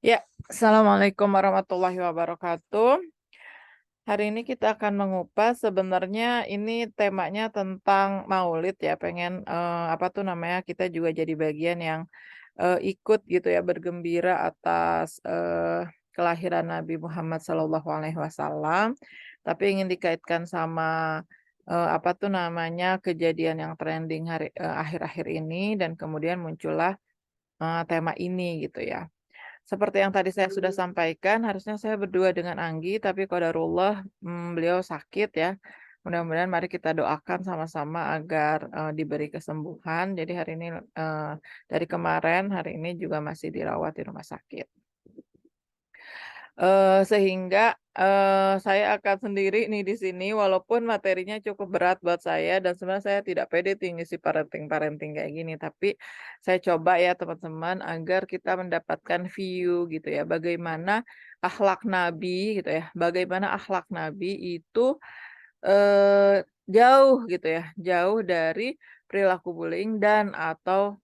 Ya, Assalamualaikum warahmatullahi wabarakatuh. Hari ini kita akan mengupas sebenarnya ini temanya tentang Maulid ya, pengen, apa tuh namanya, kita juga jadi bagian yang, ikut gitu ya, bergembira atas, kelahiran Nabi Muhammad SAW, tapi ingin dikaitkan sama, apa tuh namanya, kejadian yang trending akhir-akhir ini dan kemudian muncullah, tema ini gitu ya. Seperti yang tadi saya sudah sampaikan, harusnya saya berdua dengan Anggi, tapi qadarullah, beliau sakit ya. Mudah-mudahan mari kita doakan sama-sama agar, diberi kesembuhan. Jadi hari ini, dari kemarin, hari ini juga masih dirawat di rumah sakit. Sehingga, saya akan sendiri nih di sini walaupun materinya cukup berat buat saya dan sebenarnya saya tidak pede tuh ngisi parenting-parenting kayak gini, tapi saya coba ya teman-teman agar kita mendapatkan view gitu ya, bagaimana akhlak Nabi gitu ya, bagaimana akhlak Nabi itu, jauh gitu ya, jauh dari perilaku bullying dan atau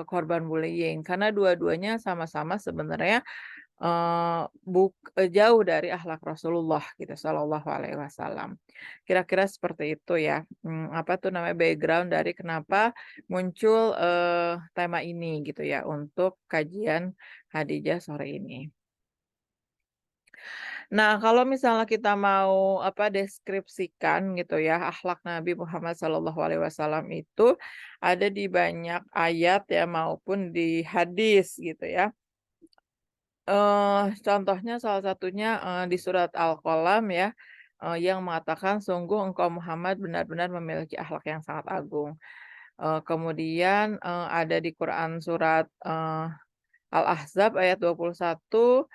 korban bullying. Karena dua-duanya sama-sama sebenarnya jauh dari akhlak Rasulullah gitu, sallallahu alaihi wasallam. Kira-kira seperti itu ya, apa tuh namanya, background dari kenapa muncul, tema ini gitu ya, untuk kajian Khadijah sore ini. Nah, kalau misalnya kita mau, apa, deskripsikan gitu ya, akhlak Nabi Muhammad sallallahu alaihi wasallam itu ada di banyak ayat ya, maupun di hadis gitu ya. Contohnya salah satunya, di surat Al-Qalam ya, yang mengatakan, "Sungguh engkau Muhammad benar-benar memiliki akhlak yang sangat agung." Kemudian, ada di Quran surat, Al-Ahzab ayat 21,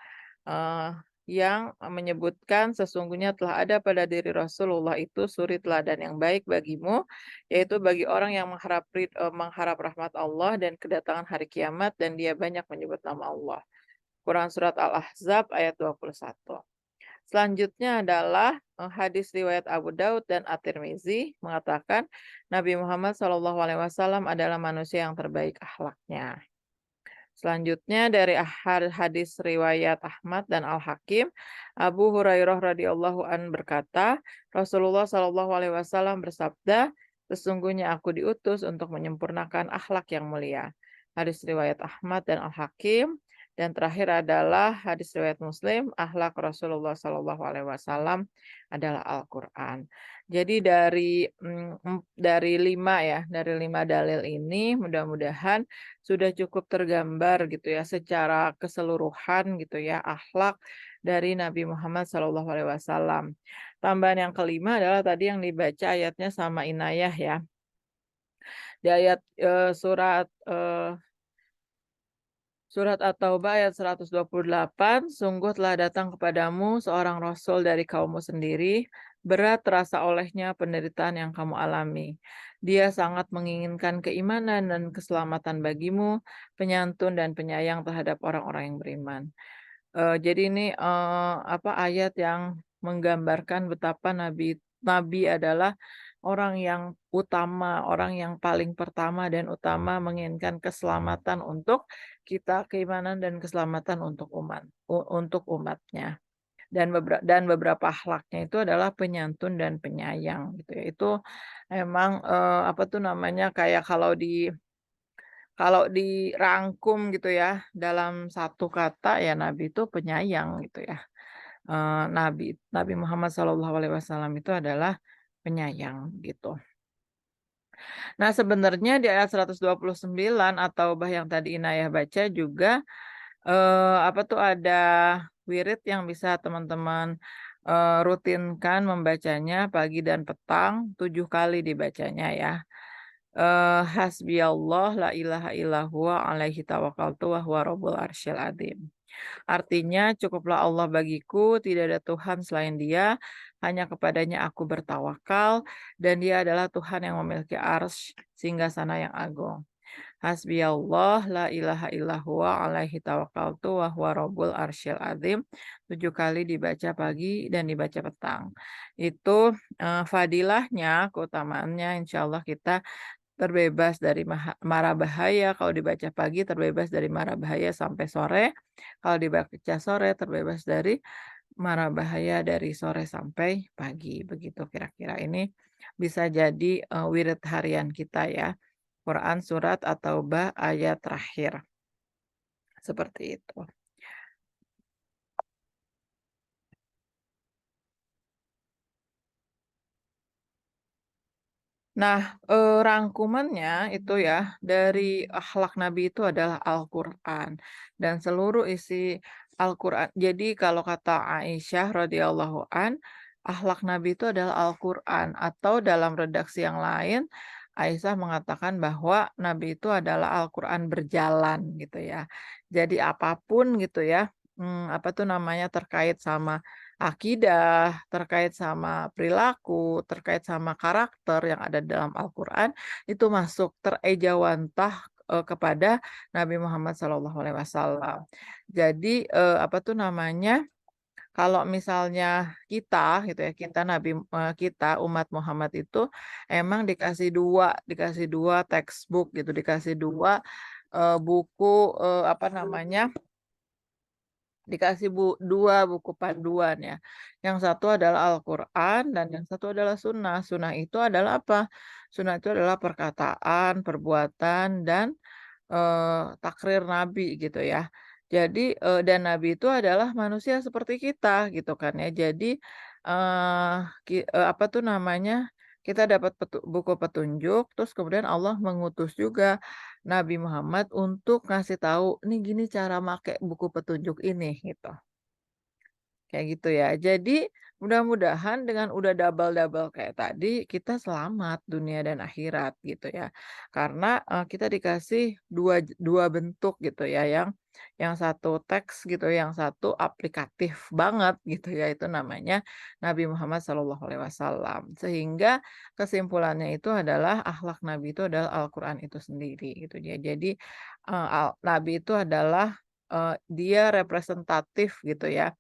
eee, yang menyebutkan, "Sesungguhnya telah ada pada diri Rasulullah itu suri teladan yang baik bagimu, yaitu bagi orang yang mengharap rahmat Allah dan kedatangan hari kiamat dan dia banyak menyebut nama Allah." Quran surat Al-Ahzab ayat 21. Selanjutnya adalah, hadis riwayat Abu Daud dan At-Tirmizi mengatakan, Nabi Muhammad SAW adalah manusia yang terbaik akhlaknya. Selanjutnya dari hadis riwayat Ahmad dan Al-Hakim, Abu Hurairah radhiyallahu an berkata, Rasulullah SAW bersabda, "Sesungguhnya aku diutus untuk menyempurnakan akhlak yang mulia." Hadis riwayat Ahmad dan Al-Hakim. Dan terakhir adalah hadis riwayat Muslim, akhlak Rasulullah SAW adalah Al-Quran. Jadi dari 5 ya, dari 5 dalil ini mudah-mudahan sudah cukup tergambar gitu ya secara keseluruhan gitu ya akhlak dari Nabi Muhammad SAW. Tambahan yang kelima adalah tadi yang dibaca ayatnya sama Inayah ya. Di ayat, Surat At-Taubah ayat 128, "Sungguh telah datang kepadamu seorang rasul dari kaummu sendiri, berat terasa olehnya penderitaan yang kamu alami. Dia sangat menginginkan keimanan dan keselamatan bagimu, penyantun dan penyayang terhadap orang-orang yang beriman." Jadi ini, apa, ayat yang menggambarkan betapa Nabi Nabi adalah orang yang utama, orang yang paling pertama dan utama menginginkan keselamatan untuk kita, keimanan dan keselamatan untuk untuk umatnya. Dan beberapa akhlaknya itu adalah penyantun dan penyayang gitu ya. Itu emang, apa tuh namanya, kayak kalau dirangkum gitu ya dalam satu kata ya Nabi itu penyayang gitu ya. Nabi Nabi Muhammad SAW itu adalah penyayang gitu. Nah, sebenarnya di ayat 129 atau yang tadi Inayah baca juga, apa tuh, ada wirid yang bisa teman-teman, rutinkan membacanya pagi dan petang, 7 kali dibacanya ya. Hasbiyallah la ilaha illa huwa alaihi tawakkaltu wa huwa rabbul arsyil adzim. Artinya, cukuplah Allah bagiku, tidak ada Tuhan selain Dia, hanya kepadanya aku bertawakal, dan Dia adalah Tuhan yang memiliki arsy singgasana yang agung. Hasbiyallah la ilaha illa huwa alaihi tawakkaltu wa huwa rabbul arsyil adzim. 7 kali dibaca pagi dan dibaca petang. Itu, fadilahnya, keutamaannya insyaallah kita terbebas dari mara bahaya, kalau dibaca pagi terbebas dari mara bahaya sampai sore, kalau dibaca sore terbebas dari mara bahaya dari sore sampai pagi, begitu kira-kira. Ini bisa jadi, wirid harian kita ya, Quran surat atau ayat terakhir, seperti itu. Nah, rangkumannya itu ya, dari akhlak Nabi itu adalah Al-Qur'an, dan seluruh isi Al-Qur'an jadi kalau kata Aisyah radhiyallahu akhlak Nabi itu adalah Al-Qur'an, atau dalam redaksi yang lain, Aisyah mengatakan bahwa Nabi itu adalah Al-Qur'an berjalan gitu ya. Jadi apapun gitu ya, apa tuh namanya, terkait sama akidah, terkait sama perilaku, terkait sama karakter yang ada dalam Al-Qur'an, itu masuk terejawantah, kepada Nabi Muhammad SAW. Jadi, apa tuh namanya, kalau misalnya kita gitu ya, kita umat Muhammad itu emang dikasih dua textbook gitu, dikasih dua, buku, apa namanya, dikasih 2 buku panduan ya. Yang satu adalah Al-Qur'an dan yang satu adalah Sunnah. Sunnah itu adalah apa? Sunnah itu adalah perkataan, perbuatan, dan takrir Nabi gitu ya. Jadi, dan Nabi itu adalah manusia seperti kita gitu kan ya. Jadi, apa tuh namanya, kita dapat buku petunjuk, terus kemudian Allah mengutus juga Nabi Muhammad untuk ngasih tahu, "Nih gini cara make buku petunjuk ini," gitu. Kayak gitu ya. Jadi, mudah-mudahan dengan udah double-double kayak tadi, kita selamat dunia dan akhirat gitu ya. Karena, kita dikasih dua bentuk gitu ya, yang satu teks gitu, yang satu aplikatif banget gitu ya, itu namanya Nabi Muhammad SAW. Sehingga kesimpulannya itu adalah akhlak Nabi itu adalah Al-Qur'an itu sendiri gitu ya. Jadi, Nabi itu adalah, dia representatif gitu ya,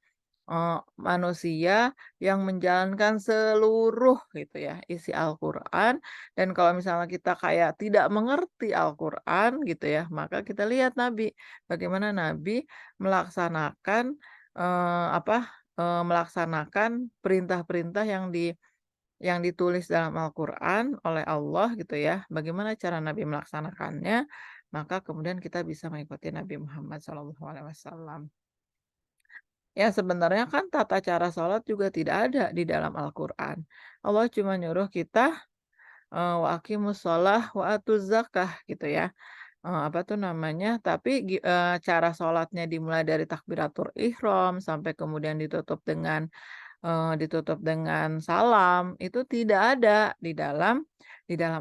manusia yang menjalankan seluruh gitu ya, isi Al-Qur'an, dan kalau misalnya kita kayak tidak mengerti Al-Qur'an gitu ya, maka kita lihat Nabi, bagaimana Nabi melaksanakan, melaksanakan perintah-perintah yang ditulis dalam Al-Qur'an oleh Allah gitu ya, bagaimana cara Nabi melaksanakannya, maka kemudian kita bisa mengikuti Nabi Muhammad SAW. Ya sebenarnya kan tata cara sholat juga tidak ada di dalam Al-Qur'an. Allah cuma nyuruh kita, wa aqimusholah wa atuz zakah gitu ya. Apa tuh namanya, tapi cara sholatnya dimulai dari takbiratul ihram sampai kemudian ditutup dengan salam, itu tidak ada di dalam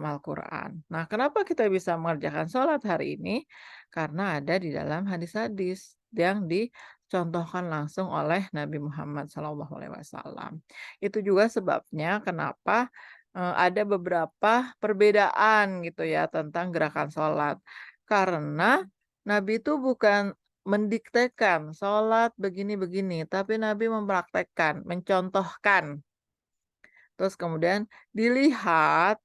Al-Qur'an. Nah, kenapa kita bisa mengerjakan sholat hari ini? Karena ada di dalam hadis-hadis yang dicontohkan langsung oleh Nabi Muhammad SAW. Itu juga sebabnya kenapa, ada beberapa perbedaan gitu ya tentang gerakan sholat. Karena Nabi itu bukan mendiktekan, sholat begini-begini, tapi Nabi mempraktekkan, mencontohkan. Terus kemudian dilihat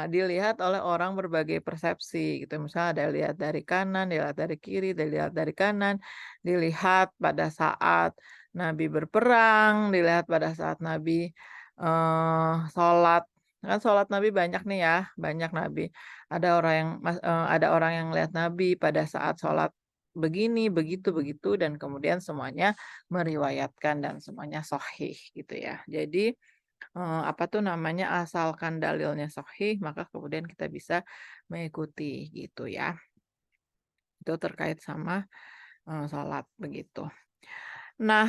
dilihat oleh orang berbagai persepsi gitu. Misalnya ada lihat dari kanan, dilihat dari kiri, dilihat dari kanan, dilihat pada saat Nabi berperang, dilihat pada saat Nabi, sholat. Kan sholat Nabi banyak nih ya, banyak Nabi. Ada orang yang lihat Nabi pada saat sholat begini, begitu, begitu, dan kemudian semuanya meriwayatkan dan semuanya sahih gitu ya. Jadi, apa tuh namanya, asalkan dalilnya sahih, maka kemudian kita bisa mengikuti gitu ya. Itu terkait sama, salat begitu. Nah,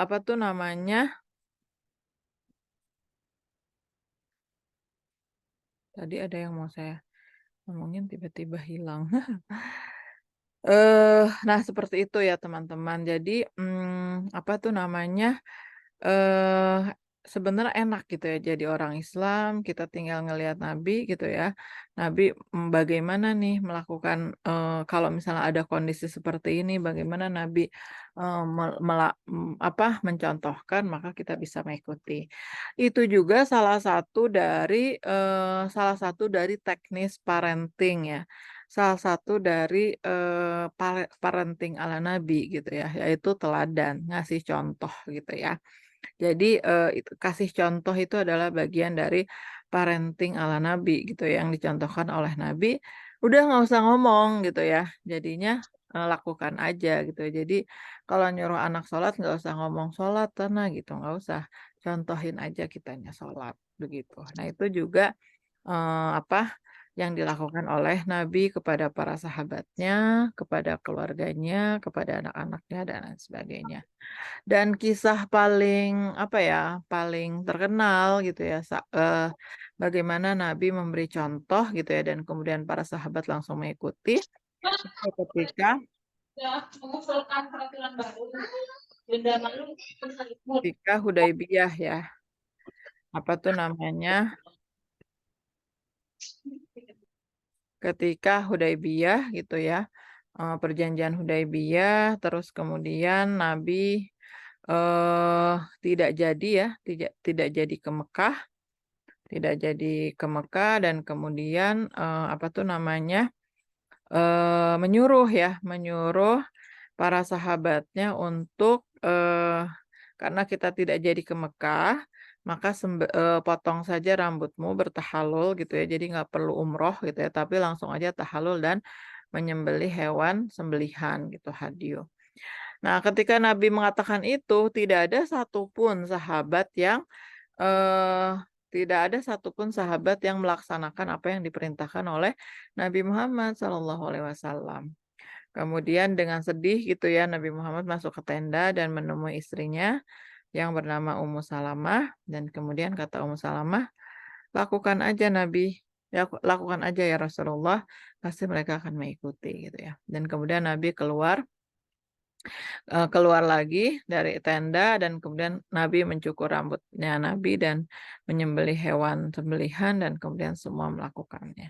apa tuh namanya, tadi ada yang mau saya ngomongin tiba-tiba hilang. Nah seperti itu ya teman-teman. Jadi, apa tuh namanya, sebenarnya enak gitu ya jadi orang Islam, kita tinggal ngelihat Nabi gitu ya. Nabi, bagaimana nih melakukan, kalau misalnya ada kondisi seperti ini, bagaimana Nabi, mencontohkan, maka kita bisa mengikuti. Itu juga salah satu dari teknis parenting ya, salah satu dari, parenting ala Nabi gitu ya, yaitu teladan, ngasih contoh gitu ya. Jadi, itu kasih contoh itu adalah bagian dari parenting ala Nabi gitu ya, yang dicontohkan oleh Nabi, udah nggak usah ngomong gitu ya, jadinya, lakukan aja gitu. Jadi kalau nyuruh anak sholat nggak usah ngomong, "Sholat sana," gitu, nggak usah, contohin aja kitanya sholat, begitu. Nah itu juga, yang dilakukan oleh Nabi kepada para sahabatnya, kepada keluarganya, kepada anak-anaknya, dan lain sebagainya. Dan kisah paling, paling terkenal gitu ya, bagaimana Nabi memberi contoh gitu ya, dan kemudian para sahabat langsung mengikuti, itu Mengusulkan peraturan baru denda malu ketika Hudaybiyah ya, apa tuh namanya, ketika Hudaybiyah gitu ya, perjanjian Hudaybiyah, terus kemudian Nabi, eee, tidak jadi ya, tidak tidak jadi ke Mekah. Tidak jadi ke Mekah dan kemudian, menyuruh para sahabatnya untuk, karena kita tidak jadi ke Mekah, maka potong saja rambutmu, bertahalul gitu ya, jadi nggak perlu umroh gitu ya, tapi langsung aja tahalul dan menyembelih hewan sembelihan gitu, hadyu. Nah, ketika Nabi mengatakan itu, Eee, tidak ada satupun sahabat yang melaksanakan apa yang diperintahkan oleh Nabi Muhammad SAW. Kemudian dengan sedih gitu ya, Nabi Muhammad masuk ke tenda dan menemui istrinya yang bernama Ummu Salamah, dan kemudian kata Ummu Salamah, "Lakukan aja Nabi, ya lakukan aja ya Rasulullah, pasti mereka akan mengikuti," gitu ya. Dan kemudian Nabi keluar lagi dari tenda dan kemudian Nabi mencukur rambutnya Nabi dan menyembelih hewan sembelihan dan kemudian semua melakukannya.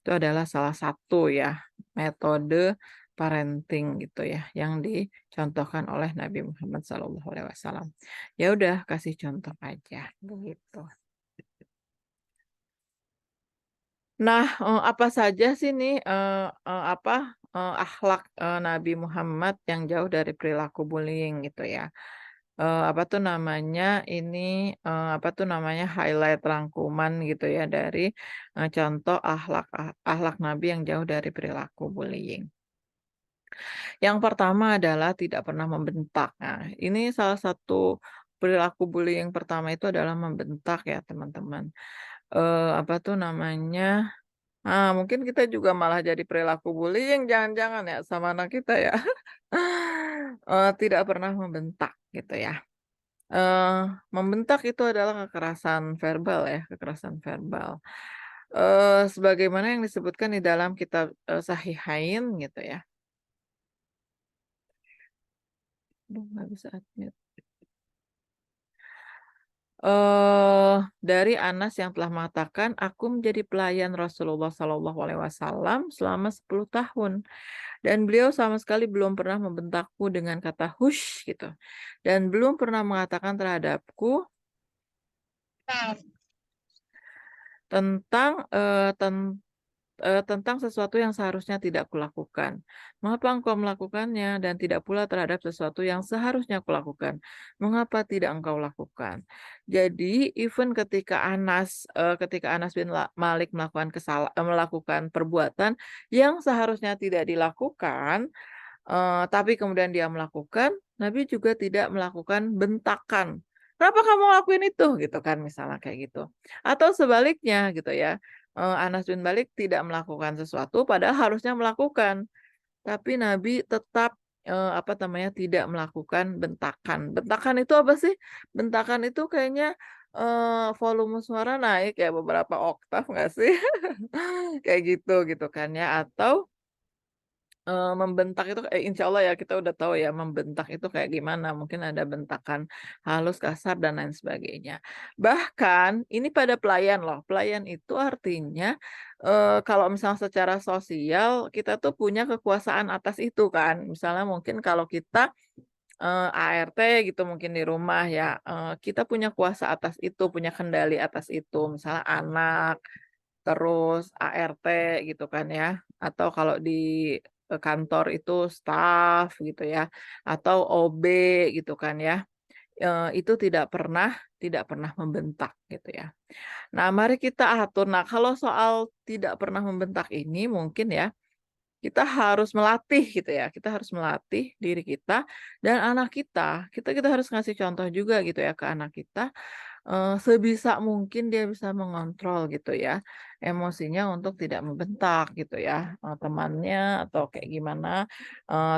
Itu adalah salah satu ya metode parenting gitu ya yang dicontohkan oleh Nabi Muhammad SAW. Ya udah kasih contoh aja begitu. Nah, apa saja sih nih, akhlak, Nabi Muhammad yang jauh dari perilaku bullying gitu ya. Highlight rangkuman gitu ya dari, contoh akhlak Nabi yang jauh dari perilaku bullying. Yang pertama adalah tidak pernah membentak. Nah, ini salah satu perilaku bullying pertama itu adalah membentak ya teman-teman. Mungkin kita juga malah jadi perilaku bullying jangan-jangan ya sama anak kita ya. Tidak pernah membentak gitu ya. Membentak itu adalah kekerasan verbal ya, kekerasan verbal. Sebagaimana yang disebutkan di dalam kitab, Shahihain gitu ya. Aduh nggak bisa unmute. Dari Anas yang telah mengatakan, "Aku menjadi pelayan Rasulullah SAW selama 10 tahun, dan beliau sama sekali belum pernah membentakku dengan kata hush gitu, dan belum pernah mengatakan terhadapku tentang, tentang sesuatu yang seharusnya tidak kulakukan. Mengapa engkau melakukannya dan tidak pula terhadap sesuatu yang seharusnya kulakukan? Mengapa tidak engkau lakukan? Jadi even ketika Anas bin Malik melakukan perbuatan yang seharusnya tidak dilakukan, tapi kemudian dia melakukan, Nabi juga tidak melakukan bentakan. "Kenapa kamu ngelakuin itu?" Gitu kan misalnya kayak gitu. Atau sebaliknya gitu ya, Anas bin Malik tidak melakukan sesuatu padahal harusnya melakukan, tapi Nabi tetap, tidak melakukan bentakan. Bentakan itu apa sih? Bentakan itu kayaknya, volume suara naik ya beberapa oktav nggak sih? Kayak gitu, gitu kan ya. Atau Membentak itu insyaallah ya kita udah tahu ya membentak itu kayak gimana, mungkin ada bentakan halus, kasar, dan lain sebagainya. Bahkan ini pada pelayan loh, pelayan itu artinya, kalau misalnya secara sosial kita tuh punya kekuasaan atas itu kan. Misalnya mungkin kalau kita, ART gitu mungkin di rumah ya, kita punya kuasa atas itu, punya kendali atas itu, misalnya anak, terus ART gitu kan ya, atau kalau di, kantor itu staf gitu ya, atau OB gitu kan ya, itu tidak pernah membentak gitu ya. Nah mari kita atur, nah kalau soal tidak pernah membentak ini mungkin ya, kita harus melatih gitu ya, kita harus melatih diri kita dan anak kita. Kita harus ngasih contoh juga gitu ya ke anak kita, sebisa mungkin dia bisa mengontrol gitu ya, emosinya untuk tidak membentak gitu ya, temannya atau kayak gimana,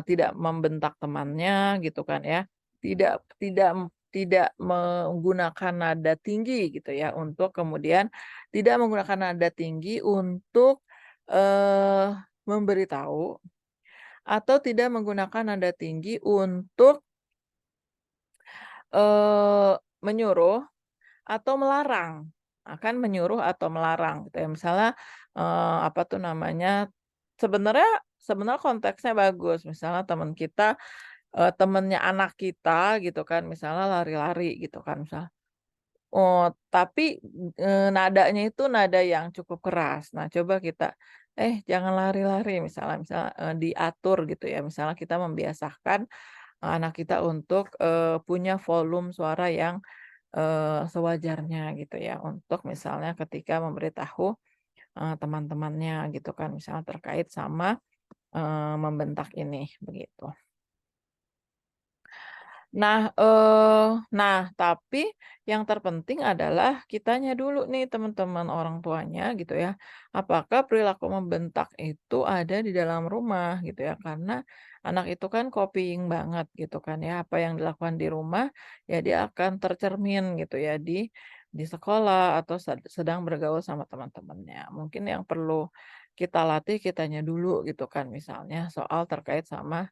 tidak membentak temannya gitu kan ya. Tidak menggunakan nada tinggi gitu ya, untuk kemudian tidak menggunakan nada tinggi untuk, eee, memberitahu atau tidak menggunakan nada tinggi untuk, menyuruh atau melarang. Kan menyuruh atau melarang gitu ya. Misalnya, apa tuh namanya, sebenarnya sebenarnya konteksnya bagus. Misalnya teman kita, temennya anak kita gitu kan, misalnya lari-lari gitu kan misal. Oh, tapi, nadanya itu nada yang cukup keras. Nah, coba kita, jangan lari-lari," misalnya diatur gitu ya. Misalnya kita membiasakan anak kita untuk, punya volume suara yang, sewajarnya gitu ya, untuk misalnya ketika memberitahu, teman-temannya gitu kan, misalnya terkait sama, membentak ini, begitu. Nah, tapi yang terpenting adalah kitanya dulu nih teman-teman, orang tuanya gitu ya. Apakah perilaku membentak itu ada di dalam rumah gitu ya, karena anak itu kan copying banget gitu kan ya, apa yang dilakukan di rumah, ya dia akan tercermin gitu ya di sekolah atau sedang bergaul sama teman-temannya. Mungkin yang perlu kita latih kitanya dulu gitu kan, misalnya soal terkait sama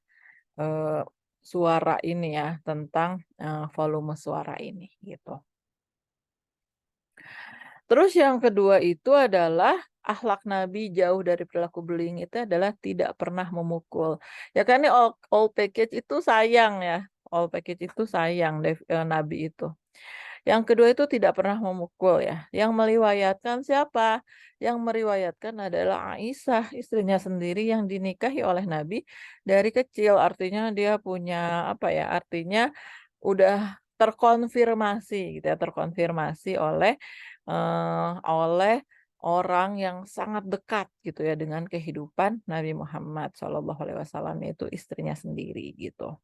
Eee, suara ini ya, tentang, volume suara ini, gitu. Terus yang kedua itu adalah akhlak Nabi jauh dari perilaku bullying itu adalah tidak pernah memukul. Ya kan ini all package itu sayang ya, all package itu sayang Nabi itu. Yang kedua itu tidak pernah memukul ya, yang meriwayatkan siapa? Yang meriwayatkan adalah Aisyah, istrinya sendiri yang dinikahi oleh Nabi dari kecil. Artinya dia punya apa ya, artinya udah terkonfirmasi gitu ya, terkonfirmasi oleh orang yang sangat dekat gitu ya dengan kehidupan Nabi Muhammad SAW, yaitu istrinya sendiri gitu.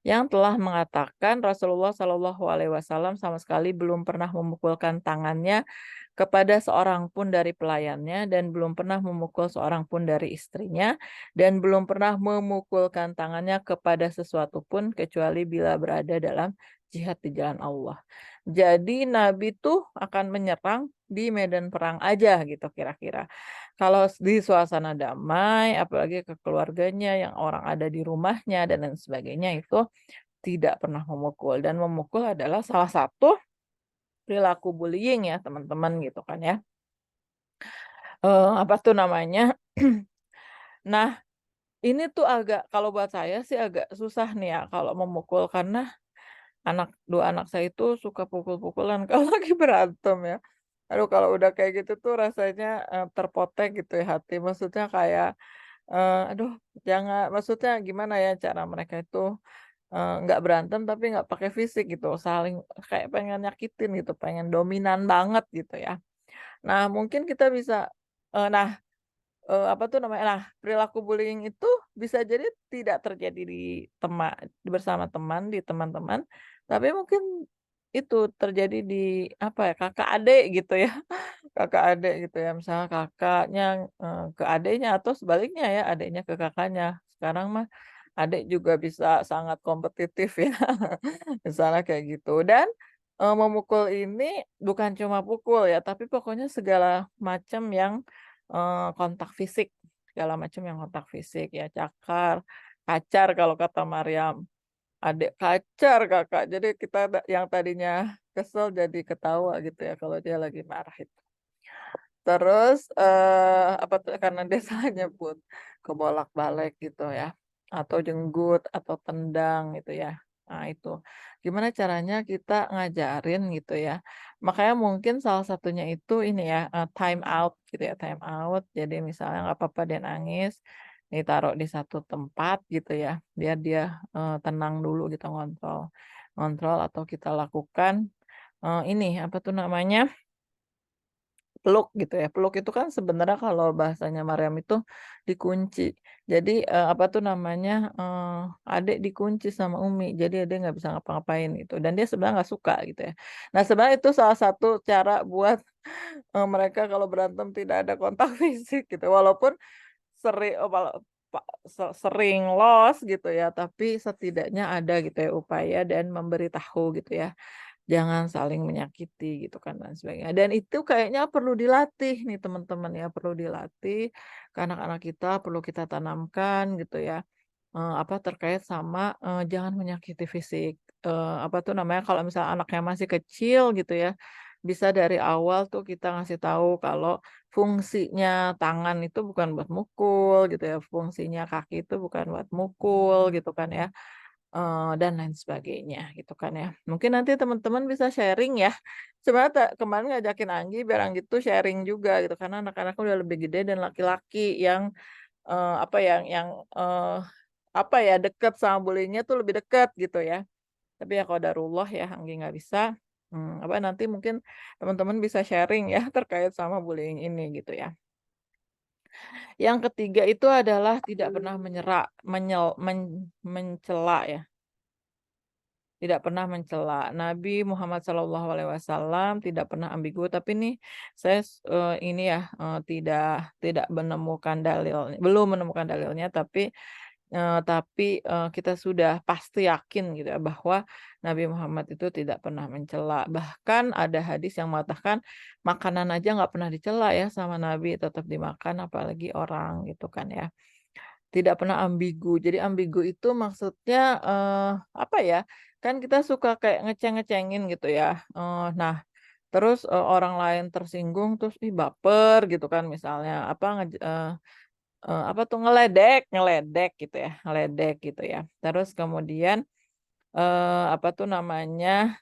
Yang telah mengatakan Rasulullah SAW sama sekali belum pernah memukulkan tangannya kepada seorang pun dari pelayannya dan belum pernah memukul seorang pun dari istrinya dan belum pernah memukulkan tangannya kepada sesuatu pun kecuali bila berada dalam jihad di jalan Allah. Jadi Nabi tuh akan menyerang di medan perang aja gitu kira-kira. Kalau di suasana damai, apalagi ke keluarganya yang orang ada di rumahnya dan lain sebagainya itu tidak pernah memukul dan memukul adalah salah satu perilaku bullying ya teman-teman gitu kan ya. Apa tuh namanya, nah ini tuh agak kalau buat saya sih agak susah nih ya kalau memukul karena 2 anak saya itu suka pukul-pukulan kalau lagi berantem ya. Aduh kalau udah kayak gitu tuh rasanya, terpotek gitu ya hati, maksudnya kayak, aduh maksudnya gimana ya cara mereka itu, nggak berantem tapi nggak pakai fisik gitu, saling kayak pengen nyakitin gitu, pengen dominan banget gitu ya. Nah mungkin kita bisa, nah apa tuh namanya, nah perilaku bullying itu bisa jadi tidak terjadi bersama teman, di teman-teman, tapi mungkin itu terjadi di apa ya, kakak adik gitu ya, kakak adik gitu ya, misalnya kakaknya, ke adiknya atau sebaliknya ya, adiknya ke kakaknya. Sekarang mah adik juga bisa sangat kompetitif ya, misalnya kayak gitu. Dan, memukul ini bukan cuma pukul ya, tapi pokoknya segala macam yang kontak fisik segala macam yang kontak fisik ya, cakar, kacar kalau kata Maryam, "Adek kacar Kakak." Jadi kita yang tadinya kesel jadi ketawa gitu ya kalau dia lagi marah itu. Terus, apa tuh, karena dia salah nyebut, kebolak-balik gitu ya, atau jenggut, atau tendang gitu ya. Nah itu, gimana caranya kita ngajarin gitu ya. Makanya mungkin salah satunya itu ini ya, time out gitu ya, time out. Jadi misalnya nggak apa-apa dia nangis, ditaruh di satu tempat gitu ya, biar dia, tenang dulu gitu, ngontrol. Ngontrol atau kita lakukan, ini, apa tuh namanya, peluk gitu ya, peluk itu kan sebenarnya kalau bahasanya Maryam itu dikunci. Jadi, apa tuh namanya, adek dikunci sama Umi, jadi adek nggak bisa ngapa-ngapain gitu, dan dia sebenarnya nggak suka gitu ya. Nah sebenarnya itu salah satu cara buat, mereka kalau berantem tidak ada kontak fisik gitu, walaupun walau sering lost gitu ya, tapi setidaknya ada gitu ya upaya dan memberitahu gitu ya. Jangan saling menyakiti gitu kan dan sebagainya. Dan itu kayaknya perlu dilatih nih teman-teman ya, perlu dilatih ke anak-anak kita, perlu kita tanamkan gitu ya. Apa, terkait sama, jangan menyakiti fisik, apa tuh namanya, kalau misalnya anaknya masih kecil gitu ya, bisa dari awal tuh kita ngasih tahu kalau fungsinya tangan itu bukan buat mukul gitu ya, fungsinya kaki itu bukan buat mukul gitu kan ya. Dan lain sebagainya gitu kan ya. Mungkin nanti teman-teman bisa sharing ya. Sebenarnya kemarin ngajakin Anggi biar Anggi tuh sharing juga gitu karena anak-anaknya udah lebih gede dan laki-laki yang, apa yang, apa ya, deket sama bullying tuh lebih deket gitu ya. Tapi ya qadarullah ya Anggi nggak bisa, apa, nanti mungkin teman-teman bisa sharing ya terkait sama bullying ini gitu ya. Yang ketiga itu adalah tidak pernah mencela ya. Tidak pernah mencela. Nabi Muhammad SAW tidak pernah ambigu, tapi nih saya ini ya, tidak menemukan belum menemukan dalilnya, tapi kita sudah pasti yakin gitu ya bahwa Nabi Muhammad itu tidak pernah mencela. Bahkan ada hadis yang mengatakan makanan aja nggak pernah dicela ya sama Nabi, tetap dimakan apalagi orang gitu kan ya. Tidak pernah ambigu. Jadi ambigu itu maksudnya, apa ya, kan kita suka kayak ngeceng-ngecengin gitu ya, nah terus, orang lain tersinggung terus, ih baper gitu kan misalnya, apa, apa tuh, ngeledek ngeledek gitu ya, ngeledek gitu ya. Terus kemudian apa tuh namanya,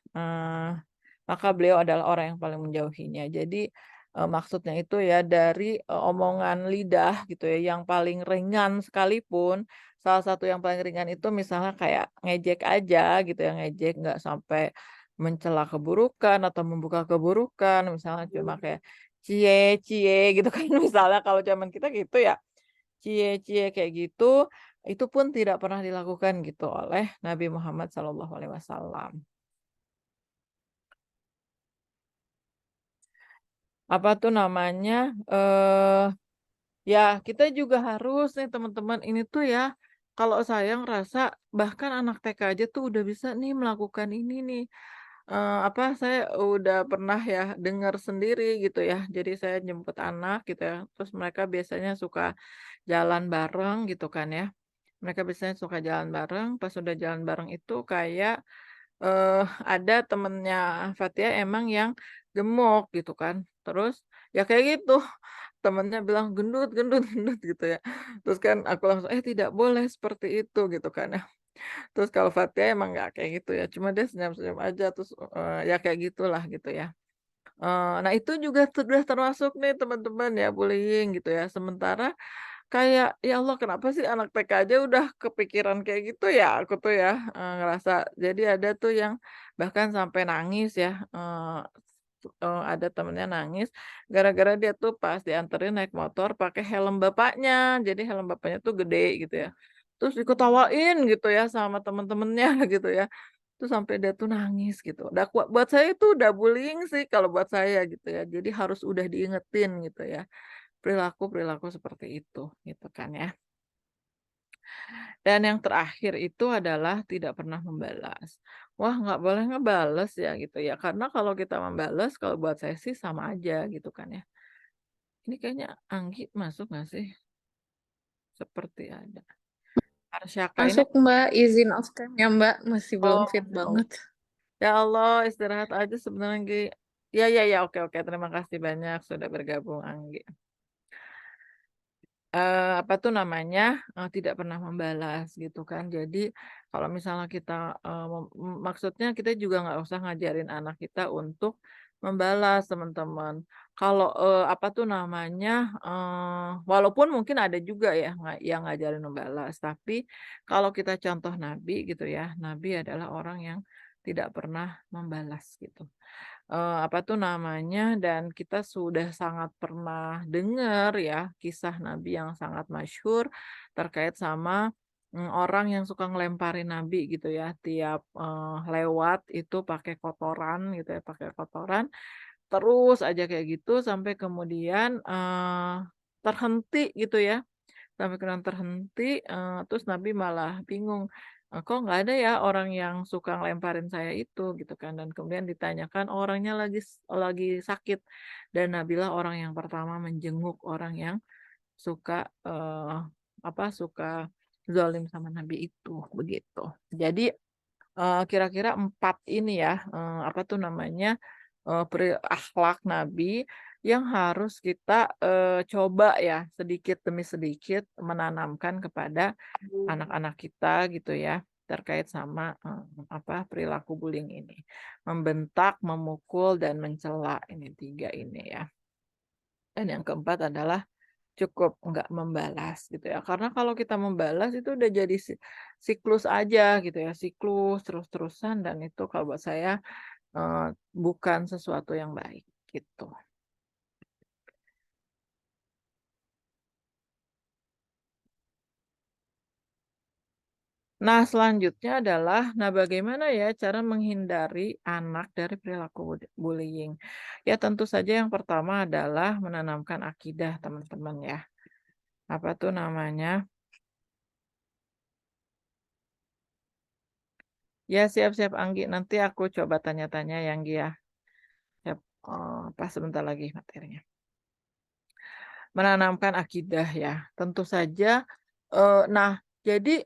maka beliau adalah orang yang paling menjauhinya. Jadi, maksudnya itu ya dari, omongan lidah gitu ya yang paling ringan sekalipun, salah satu yang paling ringan itu misalnya kayak ngejek aja gitu ya, ngejek nggak sampai mencela keburukan atau membuka keburukan, misalnya cuma kayak, "Cie cie," gitu kan misalnya kalau zaman kita gitu ya. Cie-cie kayak gitu, itu pun tidak pernah dilakukan gitu oleh Nabi Muhammad SAW. Apa tuh namanya, ya kita juga harus nih teman-teman ini tuh ya, kalau saya ngerasa bahkan anak TK aja tuh udah bisa nih melakukan ini nih, apa, saya udah pernah ya dengar sendiri gitu ya. Jadi saya jemput anak gitu ya, terus mereka biasanya suka jalan bareng gitu kan ya. Mereka biasanya suka jalan bareng, pas udah jalan bareng itu kayak, ada temennya Fathia emang yang gemuk gitu kan. Terus ya kayak gitu, temennya bilang, "Gendut gendut gendut," gitu ya. Terus kan aku langsung, "Eh tidak boleh seperti itu," gitu kan ya. Terus kalau Fathia emang nggak kayak gitu ya, cuma dia senyum-senyum aja terus, ya kayak gitulah gitu ya. Nah itu juga sudah termasuk nih teman-teman ya bullying gitu ya. Sementara kayak, ya Allah kenapa sih anak TK aja udah kepikiran kayak gitu ya, aku tuh ya, ngerasa. Jadi ada tuh yang bahkan sampai nangis ya, ada temennya nangis gara-gara dia tuh pas dianterin naik motor pakai helm bapaknya. Jadi helm bapaknya tuh gede gitu ya. Terus diketawain gitu ya sama temen-temennya gitu ya. Terus sampai dia tuh nangis gitu. Buat saya itu udah bullying sih kalau buat saya gitu ya. Jadi harus udah diingetin gitu ya. Perilaku-perilaku seperti itu, gitu kan ya. Dan yang terakhir itu adalah tidak pernah membalas. Wah, nggak boleh ngebales ya gitu ya, karena kalau kita membalas, kalau buat saya sih sama aja gitu kan ya. Ini kayaknya Anggi masuk nggak sih? seperti ada. Arsyaka ini Masuk Mbak, izin off cam ya Mbak, masih belum oh, fit oh. banget. Ya Allah, istirahat aja sebenarnya, Anggi. Ya, ya, ya, oke, oke. Terima kasih banyak sudah bergabung, Anggi. Apa tuh namanya, tidak pernah membalas gitu kan. Jadi kalau misalnya kita, maksudnya kita juga nggak usah ngajarin anak kita untuk membalas teman-teman. Kalau, apa tuh namanya, walaupun mungkin ada juga ya yang ngajarin membalas, tapi kalau kita contoh Nabi gitu ya, Nabi adalah orang yang tidak pernah membalas gitu. Apa tuh namanya, dan kita sudah sangat pernah dengar ya, kisah Nabi yang sangat masyhur terkait sama, orang yang suka ngelemparin Nabi gitu ya, tiap, lewat itu pakai kotoran gitu ya, pakai kotoran, terus aja kayak gitu sampai kemudian, terhenti gitu ya. Sampai kemudian terhenti, terus Nabi malah bingung, "Kok nggak ada ya orang yang suka ngelemparin saya itu?" Gitu kan, dan kemudian ditanyakan, "Oh, orangnya lagi sakit." Dan Nabilah orang yang pertama menjenguk orang yang suka, suka zalim sama Nabi itu, begitu. Jadi, kira-kira 4 ini ya, apa tuh namanya, akhlak Nabi yang harus kita, coba ya sedikit demi sedikit menanamkan kepada anak-anak kita gitu ya, terkait sama, perilaku bullying ini. Membentak, memukul, dan mencela, ini 3 ini ya. Dan yang keempat adalah cukup nggak membalas gitu ya, karena kalau kita membalas itu udah jadi siklus aja gitu ya, siklus terus-terusan dan itu kalau buat saya, bukan sesuatu yang baik, gitu. Nah, selanjutnya adalah, nah bagaimana ya cara menghindari anak dari perilaku bullying? Ya tentu saja yang pertama adalah menanamkan akidah teman-teman ya. Apa tuh namanya? Ya siap-siap Anggi, nanti aku coba tanya-tanya ya Anggi ya. Siap, pas sebentar lagi materinya. Menanamkan akidah ya, tentu saja, nah jadi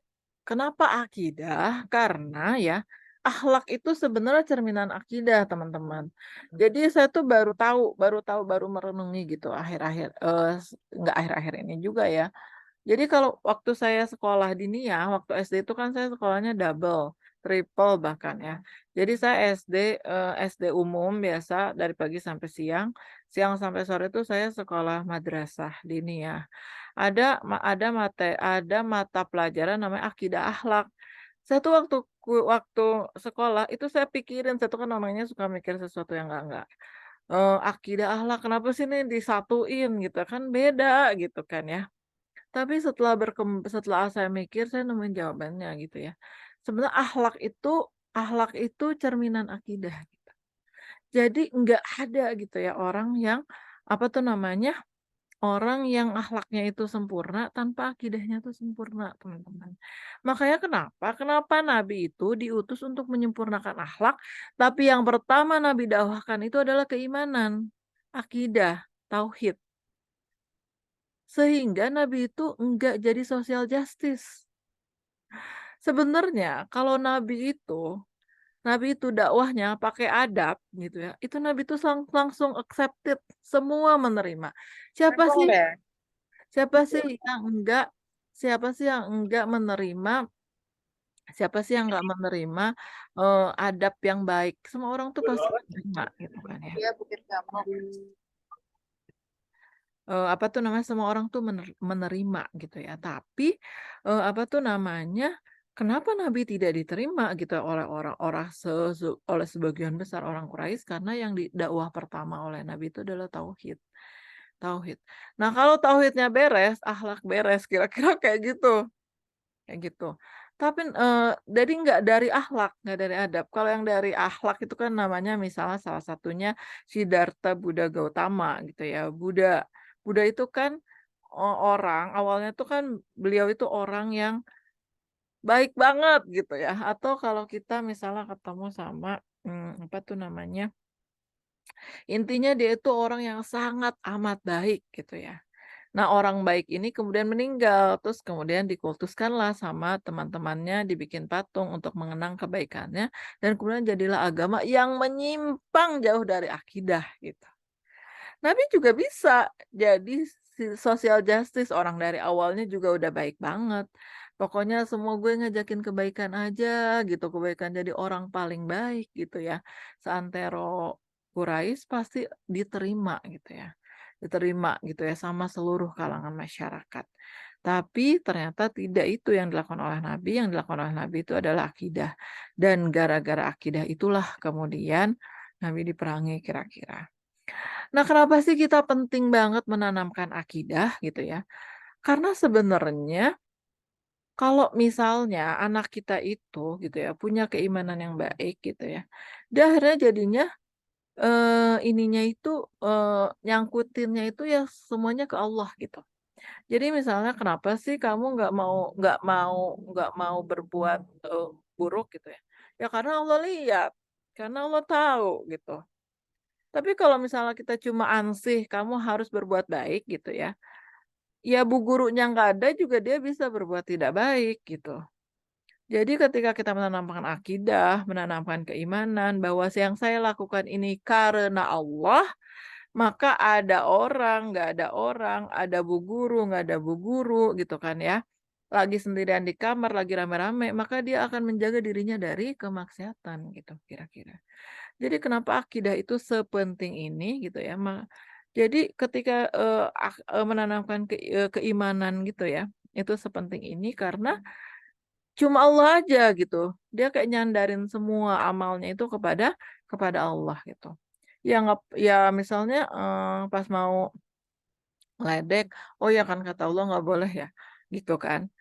kenapa akidah? Karena ya, akhlak itu sebenarnya cerminan akidah teman-teman. Jadi saya tuh baru merenungi gitu akhir-akhir, nggak akhir-akhir ini juga ya, jadi kalau waktu saya sekolah diniyah, waktu SD itu kan saya sekolahnya double, triple bahkan ya. Jadi saya SD umum biasa dari pagi sampai siang, siang sampai sore itu saya sekolah madrasah diniyah. Ada mata pelajaran namanya akidah akhlak. Saya tuh waktu sekolah itu saya pikirin, saya tuh kan namanya suka mikir sesuatu yang enggak. Akidah akhlak kenapa sih ini disatuin gitu kan beda gitu kan ya. Tapi setelah saya mikir, saya nemuin jawabannya gitu ya. Sebenarnya akhlak itu cerminan akidah gitu. Jadi nggak ada gitu ya orang yang, apa tuh namanya, orang yang akhlaknya itu sempurna tanpa akidahnya itu sempurna, teman-teman. Makanya kenapa Nabi itu diutus untuk menyempurnakan akhlak, tapi yang pertama Nabi dakwahkan itu adalah keimanan, akidah, tauhid. Sehingga Nabi itu enggak jadi social justice. Sebenarnya kalau Nabi itu dakwahnya pakai adab gitu ya, itu Nabi itu langsung accepted, semua menerima. Siapa Emang sih deh. siapa sih yang enggak siapa sih yang enggak menerima siapa sih yang enggak menerima, adab yang baik? Semua orang tuh pasti menerima gitu kan ya. Dia Bukit Jamok. Apa tuh namanya, semua orang tuh menerima gitu ya. Tapi, apa tuh namanya, kenapa Nabi tidak diterima gitu oleh orang-orang oleh sebagian besar orang Quraisy, karena yang dakwah pertama oleh Nabi itu adalah tauhid, tauhid. Nah, kalau tauhidnya beres, akhlak beres, kira-kira kayak gitu. Tapi, jadi nggak dari akhlak, nggak dari adab. Kalau yang dari akhlak itu kan namanya misalnya salah satunya Siddhartha Buddha Gautama gitu ya. Buddha itu kan orang awalnya tuh kan beliau itu orang yang baik banget gitu ya. Atau kalau kita misalnya ketemu sama, apa tuh namanya, intinya dia itu orang yang sangat amat baik gitu ya. Nah, orang baik ini kemudian meninggal, terus kemudian dikultuskanlah sama teman-temannya, dibikin patung untuk mengenang kebaikannya, dan kemudian jadilah agama yang menyimpang jauh dari akidah, gitu. Nabi juga bisa jadi social justice, orang dari awalnya juga udah baik banget. Pokoknya semua gue ngajakin kebaikan aja gitu, kebaikan jadi orang paling baik gitu ya. Seantero Quraisy pasti diterima gitu ya. Diterima gitu ya sama seluruh kalangan masyarakat. Tapi ternyata tidak itu yang dilakukan oleh Nabi, yang dilakukan oleh Nabi itu adalah akidah. Dan gara-gara akidah itulah kemudian Nabi diperangi kira-kira. Nah, kenapa sih kita penting banget menanamkan akidah gitu ya? Karena sebenarnya kalau misalnya anak kita itu gitu ya, punya keimanan yang baik gitu ya, dia akhirnya jadinya, ininya itu, nyangkutinnya itu ya semuanya ke Allah gitu. Jadi misalnya kenapa sih kamu nggak mau berbuat, buruk gitu ya? Ya karena Allah lihat, karena Allah tahu gitu. Tapi kalau misalnya kita cuma ansih, kamu harus berbuat baik gitu ya, ya bu gurunya nggak ada juga dia bisa berbuat tidak baik gitu. Jadi ketika kita menanamkan akidah, menanamkan keimanan bahwa yang saya lakukan ini karena Allah, maka ada orang, nggak ada orang, ada bu guru, nggak ada bu guru gitu kan ya. Lagi sendirian di kamar, lagi rame-rame, maka dia akan menjaga dirinya dari kemaksiatan gitu kira-kira. Jadi kenapa akidah itu sepenting ini gitu ya, jadi ketika, menanamkan keimanan gitu ya, itu sepenting ini karena cuma Allah aja gitu, dia kayak nyandarin semua amalnya itu kepada Allah gitu. Ya misalnya, pas mau ngeledek, oh ya kan kata Allah nggak boleh ya, gitu kan.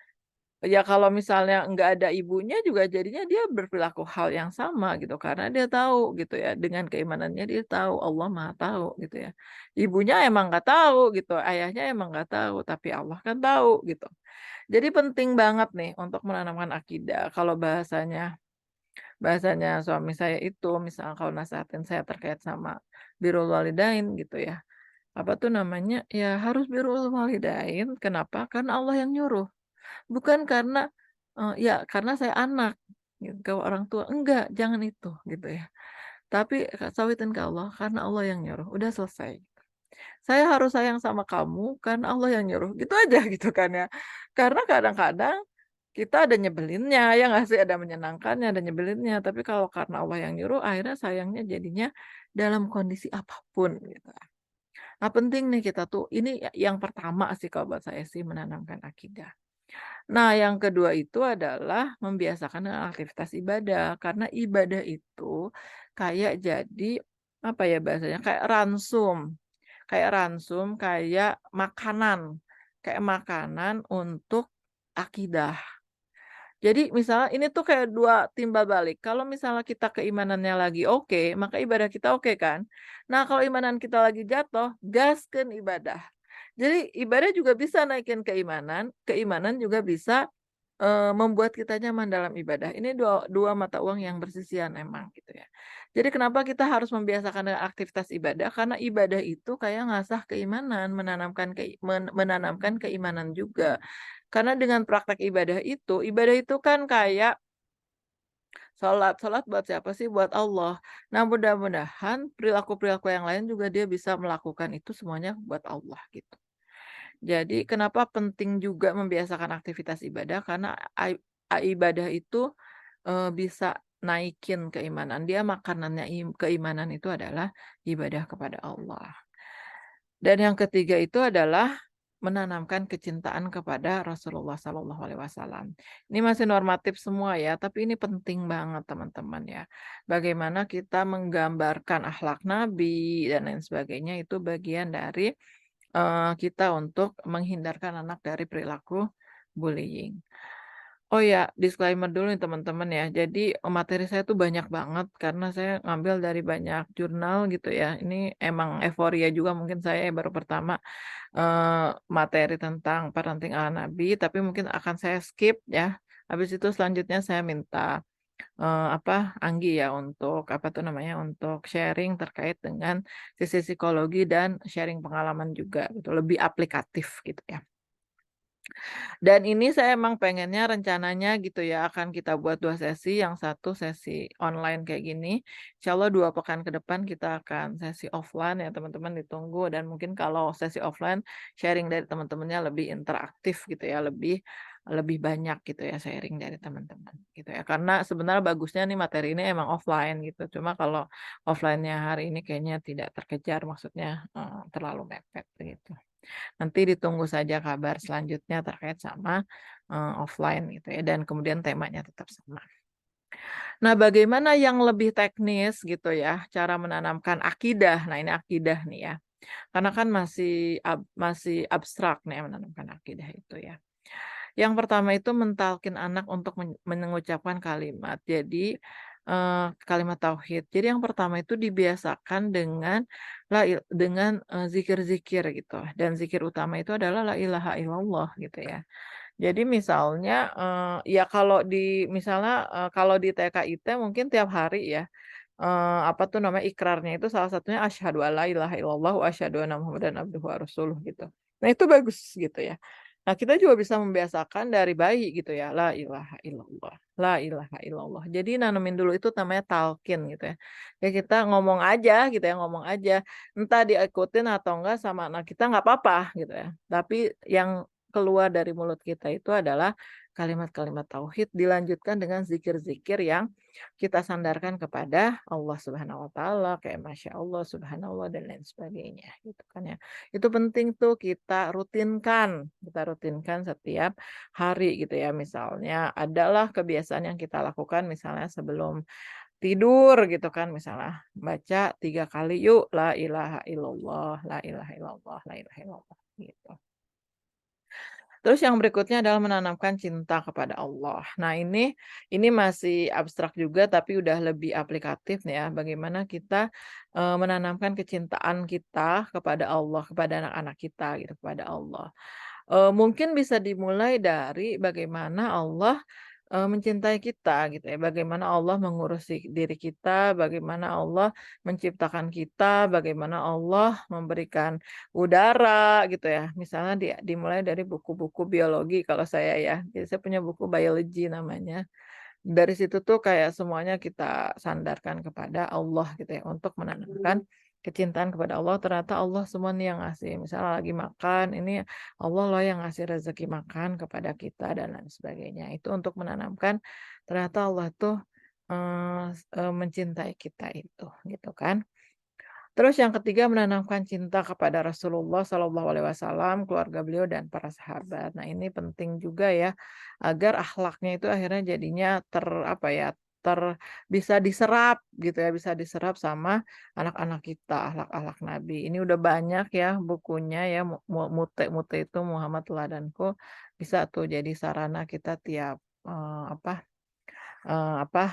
Ya kalau misalnya nggak ada ibunya juga jadinya dia berperilaku hal yang sama gitu, karena dia tahu gitu ya, dengan keimanannya dia tahu Allah Maha tahu gitu ya. Ibunya emang nggak tahu gitu, ayahnya emang nggak tahu, tapi Allah kan tahu gitu. Jadi penting banget nih untuk menanamkan akidah. Kalau bahasanya bahasanya suami saya itu misalnya kalau nasehatin saya terkait sama birrul walidain gitu ya, apa tuh namanya, ya harus birrul walidain, kenapa? Karena Allah yang nyuruh. Bukan karena, ya karena saya anak, gitu, ke orang tua, enggak, jangan itu, gitu ya. Tapi sawitin ke Allah, karena Allah yang nyuruh, udah selesai. Saya harus sayang sama kamu karena Allah yang nyuruh, gitu aja gitu kan ya. Karena kadang-kadang kita ada nyebelinnya, ya nggak sih? Ada menyenangkannya, ada nyebelinnya, tapi kalau karena Allah yang nyuruh, akhirnya sayangnya jadinya dalam kondisi apapun gitu. Nah penting nih kita tuh, ini yang pertama sih kalau buat saya sih menanamkan akidah. Nah, yang kedua itu adalah membiasakan dengan aktivitas ibadah, karena ibadah itu kayak jadi, apa ya bahasanya, kayak ransum, kayak makanan untuk akidah. Jadi misalnya ini tuh kayak 2 timbal balik, kalau misalnya kita keimanannya lagi oke, maka ibadah kita oke kan. Nah kalau imanan kita lagi jatuh, gaskeun ibadah. Jadi ibadah juga bisa naikin keimanan, keimanan juga bisa, membuat kita nyaman dalam ibadah. Ini dua dua mata uang yang bersisian emang gitu ya. Jadi kenapa kita harus membiasakan dengan aktivitas ibadah, karena ibadah itu kayak ngasah keimanan, menanamkan keimanan juga. Karena dengan praktek ibadah itu kan kayak sholat buat siapa sih? Buat Allah. Nah, mudah-mudahan perilaku-perilaku yang lain juga dia bisa melakukan itu semuanya buat Allah, gitu. Jadi kenapa penting juga membiasakan aktivitas ibadah, karena ibadah itu, bisa naikin keimanan. Dia makanannya keimanan itu adalah ibadah kepada Allah. Dan yang ketiga itu adalah menanamkan kecintaan kepada Rasulullah SAW. Ini masih normatif semua ya, tapi ini penting banget teman-teman ya. Bagaimana kita menggambarkan akhlak Nabi dan lain sebagainya itu bagian dari kita untuk menghindarkan anak dari perilaku bullying. Oh ya, disclaimer dulu nih teman-teman ya. Jadi materi saya tuh banyak banget karena saya ngambil dari banyak jurnal gitu ya. Ini emang euforia juga mungkin saya baru pertama materi tentang parenting ala Nabi, tapi mungkin akan saya skip ya. Habis itu selanjutnya saya minta Anggi ya untuk untuk sharing terkait dengan sisi psikologi dan sharing pengalaman juga gitu, lebih aplikatif gitu ya. Dan ini saya emang pengennya rencananya gitu ya, akan kita buat 2 sesi, yang satu sesi online kayak gini, insyaallah 2 pekan ke depan kita akan sesi offline ya teman-teman ditunggu dan mungkin kalau sesi offline sharing dari teman-temannya lebih interaktif gitu ya, lebih lebih banyak gitu ya sharing dari teman-teman gitu ya. Karena sebenarnya bagusnya nih materi ini emang offline gitu, cuma kalau offline-nya hari ini kayaknya tidak terkejar maksudnya, terlalu mepet gitu. Nanti ditunggu saja kabar selanjutnya terkait sama, offline gitu ya dan kemudian temanya tetap sama. Nah, bagaimana yang lebih teknis gitu ya, cara menanamkan akidah. Nah, ini akidah nih ya, karena kan masih abstrak nih menanamkan akidah itu ya. Yang pertama itu mentalkin anak untuk mengucapkan kalimat. Jadi, kalimat tauhid. Jadi yang pertama itu dibiasakan dengan zikir-zikir gitu, dan zikir utama itu adalah la ilaha illallah gitu ya. Jadi misalnya, ya kalau di TKIT mungkin tiap hari ya, ikrarnya itu salah satunya asyhadu alla ilaha illallah wa asyhadu anna muhammadan abduhu wa rasuluh gitu. Nah itu bagus gitu ya. Nah kita juga bisa membiasakan dari bayi gitu ya, la ilaha illallah, la ilaha illallah. Jadi nanemin dulu itu namanya talqin gitu ya. Ya kita ngomong aja gitu ya, ngomong aja. Entah diikutin atau enggak sama anak kita nggak apa-apa gitu ya. Tapi yang keluar dari mulut kita itu adalah kalimat-kalimat tauhid dilanjutkan dengan zikir-zikir yang kita sandarkan kepada Allah Subhanahu wa taala, kayak Masya Allah, Subhanallah, dan lain sebagainya, gitu kan ya. Itu penting tuh kita rutinkan setiap hari gitu ya. Misalnya adalah kebiasaan yang kita lakukan misalnya sebelum tidur gitu kan, misalnya baca 3 kali yuk, la ilaha illallah, la ilaha illallah, la ilaha illallah, gitu. Terus yang berikutnya adalah menanamkan cinta kepada Allah. Nah ini masih abstrak juga tapi udah lebih aplikatif nih ya, bagaimana kita, menanamkan kecintaan kita kepada Allah, kepada anak-anak kita gitu, kepada Allah. Mungkin bisa dimulai dari bagaimana Allah, mencintai kita gitu ya, bagaimana Allah mengurusi diri kita, bagaimana Allah menciptakan kita, bagaimana Allah memberikan udara gitu ya. Misalnya dimulai dari buku-buku biologi kalau saya ya, jadi saya punya buku biology namanya. Dari situ tuh kayak semuanya kita sandarkan kepada Allah gitu ya, untuk menanamkan kecintaan kepada Allah, ternyata Allah semua nih yang ngasih. Misalnya lagi makan, ini Allah loh yang ngasih rezeki makan kepada kita dan lain sebagainya. Itu untuk menanamkan ternyata Allah tuh, mencintai kita itu, gitu kan. Terus yang ketiga menanamkan cinta kepada Rasulullah Shallallahu Alaihi Wasallam, keluarga beliau dan para sahabat. Nah ini penting juga ya, agar akhlaknya itu akhirnya jadinya bisa diserap gitu ya, bisa diserap sama anak-anak kita, akhlak-akhlak Nabi. Ini udah banyak ya bukunya ya, Mute itu Muhammad Teladanku, bisa tuh jadi sarana kita tiap,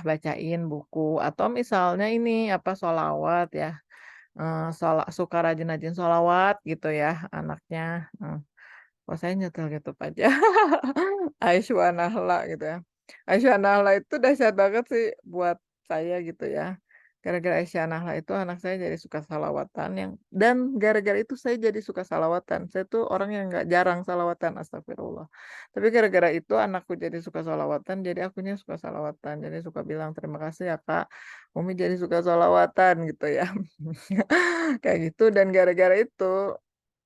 bacain buku atau misalnya ini, sholawat ya. Suka rajin-rajin sholawat gitu ya anaknya, kok saya nyetel YouTube aja. Aiswa Nahla gitu ya. Aiswa Nahla itu dahsyat banget sih buat saya gitu ya. Gara-gara Aisyah Nahla itu anak saya jadi suka shalawatan dan gara-gara itu saya jadi suka shalawatan. Saya tuh orang yang nggak jarang shalawatan, astagfirullah. Tapi gara-gara itu anakku jadi suka shalawatan, jadi akunya suka shalawatan. Jadi suka bilang, "Terima kasih ya Kak, Umi jadi suka shalawatan," gitu ya. Kayak gitu dan gara-gara itu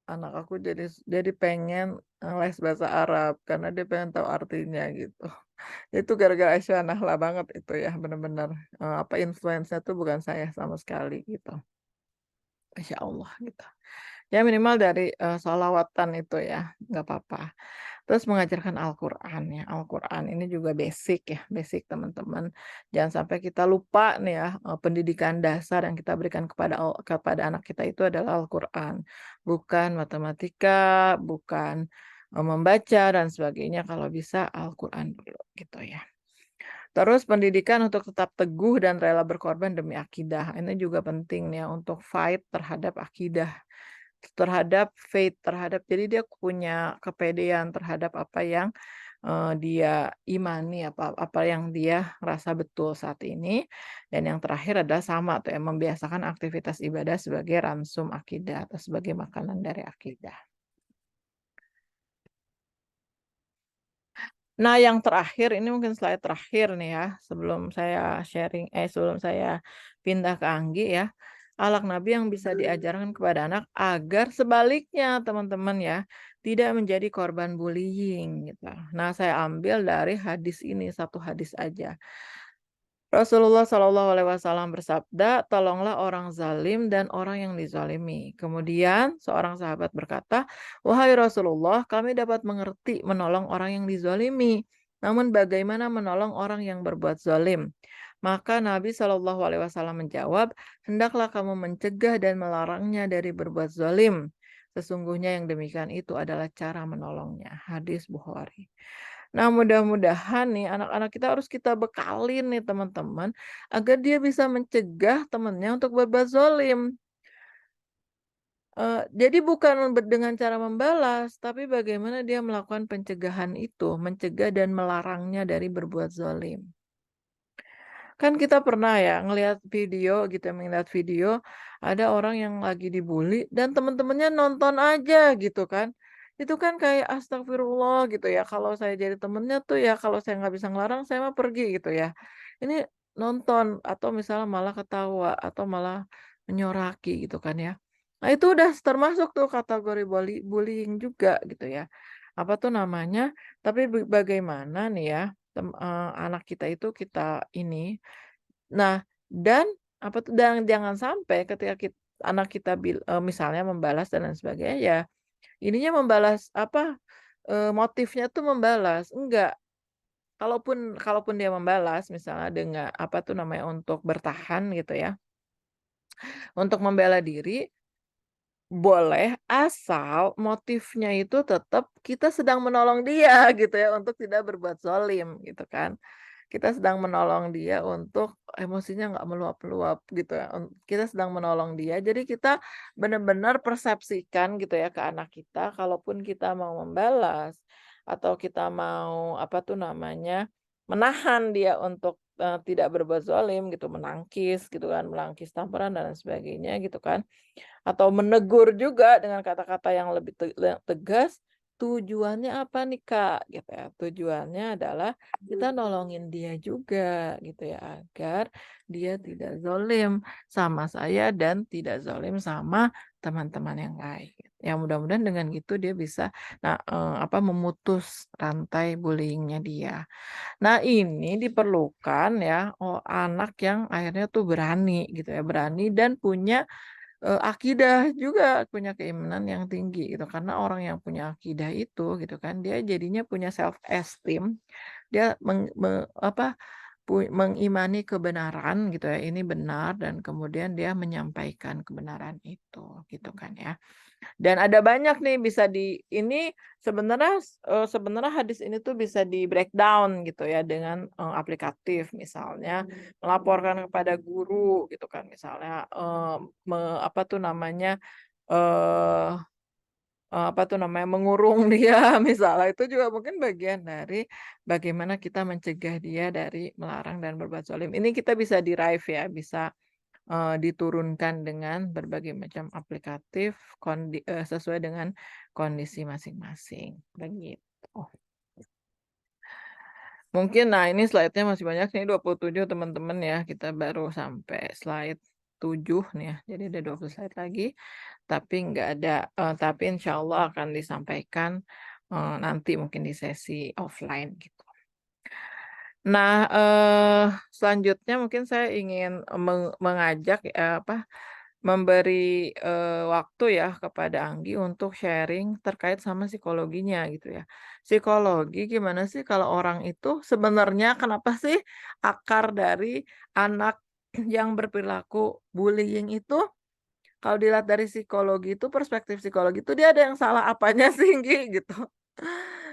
anak aku jadi pengen, les bahasa Arab karena dia pengen tahu artinya gitu. Itu gara-gara Aisyah Nahla banget itu ya, bener-bener, influence-nya tuh bukan saya sama sekali gitu. Masya Allah gitu. Ya minimal dari, sholawatan itu ya, nggak apa-apa. Terus mengajarkan Al-Qur'an ya, Al-Qur'an ini juga basic ya, basic teman-teman. Jangan sampai kita lupa nih ya, pendidikan dasar yang kita berikan kepada anak kita itu adalah Al-Qur'an. Bukan matematika, bukan, membaca dan sebagainya, kalau bisa Al-Qur'an dulu gitu ya. Terus pendidikan untuk tetap teguh dan rela berkorban demi akidah. Ini juga penting nih ya untuk fight terhadap akidah, terhadap faith, jadi dia punya kepedean terhadap apa yang dia imani, apa yang dia rasa betul saat ini. Dan yang terakhir adalah sama tuh ya, membiasakan aktivitas ibadah sebagai ransum akidah atau sebagai makanan dari akidah. Nah, yang terakhir ini mungkin slide terakhir nih ya, sebelum saya pindah ke Anggi ya. Akhlak Nabi yang bisa diajarkan kepada anak agar sebaliknya teman-teman ya, tidak menjadi korban bullying gitu. Nah, saya ambil dari hadis ini, satu hadis aja. Rasulullah Shallallahu Alaihi Wasallam bersabda, tolonglah orang zalim dan orang yang dizalimi. Kemudian seorang sahabat berkata, wahai Rasulullah, kami dapat mengerti menolong orang yang dizalimi. Namun bagaimana menolong orang yang berbuat zalim? Maka Nabi Shallallahu Alaihi Wasallam menjawab, hendaklah kamu mencegah dan melarangnya dari berbuat zalim. Sesungguhnya yang demikian itu adalah cara menolongnya. Hadis Bukhari. Nah, mudah-mudahan nih anak-anak kita harus kita bekalin nih teman-teman, agar dia bisa mencegah temannya untuk berbuat zalim. Jadi bukan dengan cara membalas, tapi bagaimana dia melakukan pencegahan itu, mencegah dan melarangnya dari berbuat zalim. Kan kita pernah ya ngelihat video gitu ya, melihat video ada orang yang lagi dibully dan teman-temannya nonton aja gitu kan. Itu kan kayak astagfirullah gitu ya. Kalau saya jadi temennya tuh ya kalau saya nggak bisa ngelarang saya mah pergi gitu ya. Ini nonton atau misalnya malah ketawa atau malah menyoraki gitu kan ya. Nah, itu udah termasuk tuh kategori bullying juga gitu ya. Apa tuh namanya? Tapi bagaimana nih ya anak kita itu kita ini nah, dan apa tuh dan jangan sampai ketika anak kita misalnya membalas dan lain sebagainya, ya ininya membalas apa, motifnya tuh membalas, enggak. Kalaupun kalaupun dia membalas misalnya dengan apa tuh namanya, untuk bertahan gitu ya, untuk membela diri, boleh asal motifnya itu tetap kita sedang menolong dia gitu ya, untuk tidak berbuat zalim gitu kan. Kita sedang menolong dia untuk emosinya nggak meluap-luap gitu ya, kita sedang menolong dia, jadi kita benar-benar persepsikan gitu ya ke anak kita, kalaupun kita mau membalas atau kita mau, apa tuh namanya, menahan dia untuk, tidak berbuat zalim gitu, menangkis gitu kan, menangkis tamparan dan lain sebagainya gitu kan, atau menegur juga dengan kata-kata yang lebih tegas, tujuannya apa nih, Kak? Gitu ya. Tujuannya adalah kita nolongin dia juga gitu ya, agar dia tidak zalim sama saya dan tidak zalim sama teman-teman yang lain. Ya mudah-mudahan dengan gitu dia bisa memutus rantai bullying-nya dia. Nah, ini diperlukan ya, anak yang akhirnya tuh berani gitu ya, berani dan punya akidah juga, punya keimanan yang tinggi gitu. Karena orang yang punya akidah itu gitu kan, dia jadinya punya self esteem, dia mengimani kebenaran gitu ya, ini benar dan kemudian dia menyampaikan kebenaran itu, gitu kan ya. Dan ada banyak nih bisa ini sebenarnya hadis ini tuh bisa di-breakdown gitu ya dengan, aplikatif. Misalnya melaporkan kepada guru gitu kan, misalnya, apa tuh namanya, eee apa tuh namanya, mengurung dia misalnya, itu juga mungkin bagian dari bagaimana kita mencegah dia dari melarang dan berbuat zalim. Ini kita bisa derive ya, bisa diturunkan dengan berbagai macam aplikatif sesuai dengan kondisi masing-masing, begitu. Mungkin nah ini slide-nya masih banyak nih 27 teman-teman ya, kita baru sampai slide 7 nih ya, jadi ada 20 slide lagi, tapi nggak ada tapi insyaallah akan disampaikan, nanti mungkin di sesi offline gitu. Nah, selanjutnya mungkin saya ingin mengajak, memberi, waktu ya kepada Anggi untuk sharing terkait sama psikologinya gitu ya. Psikologi gimana sih kalau orang itu sebenarnya kenapa sih akar dari anak yang berperilaku bullying itu, kalau dilihat dari psikologi itu, perspektif psikologi itu dia ada yang salah apanya sih Nggi gitu.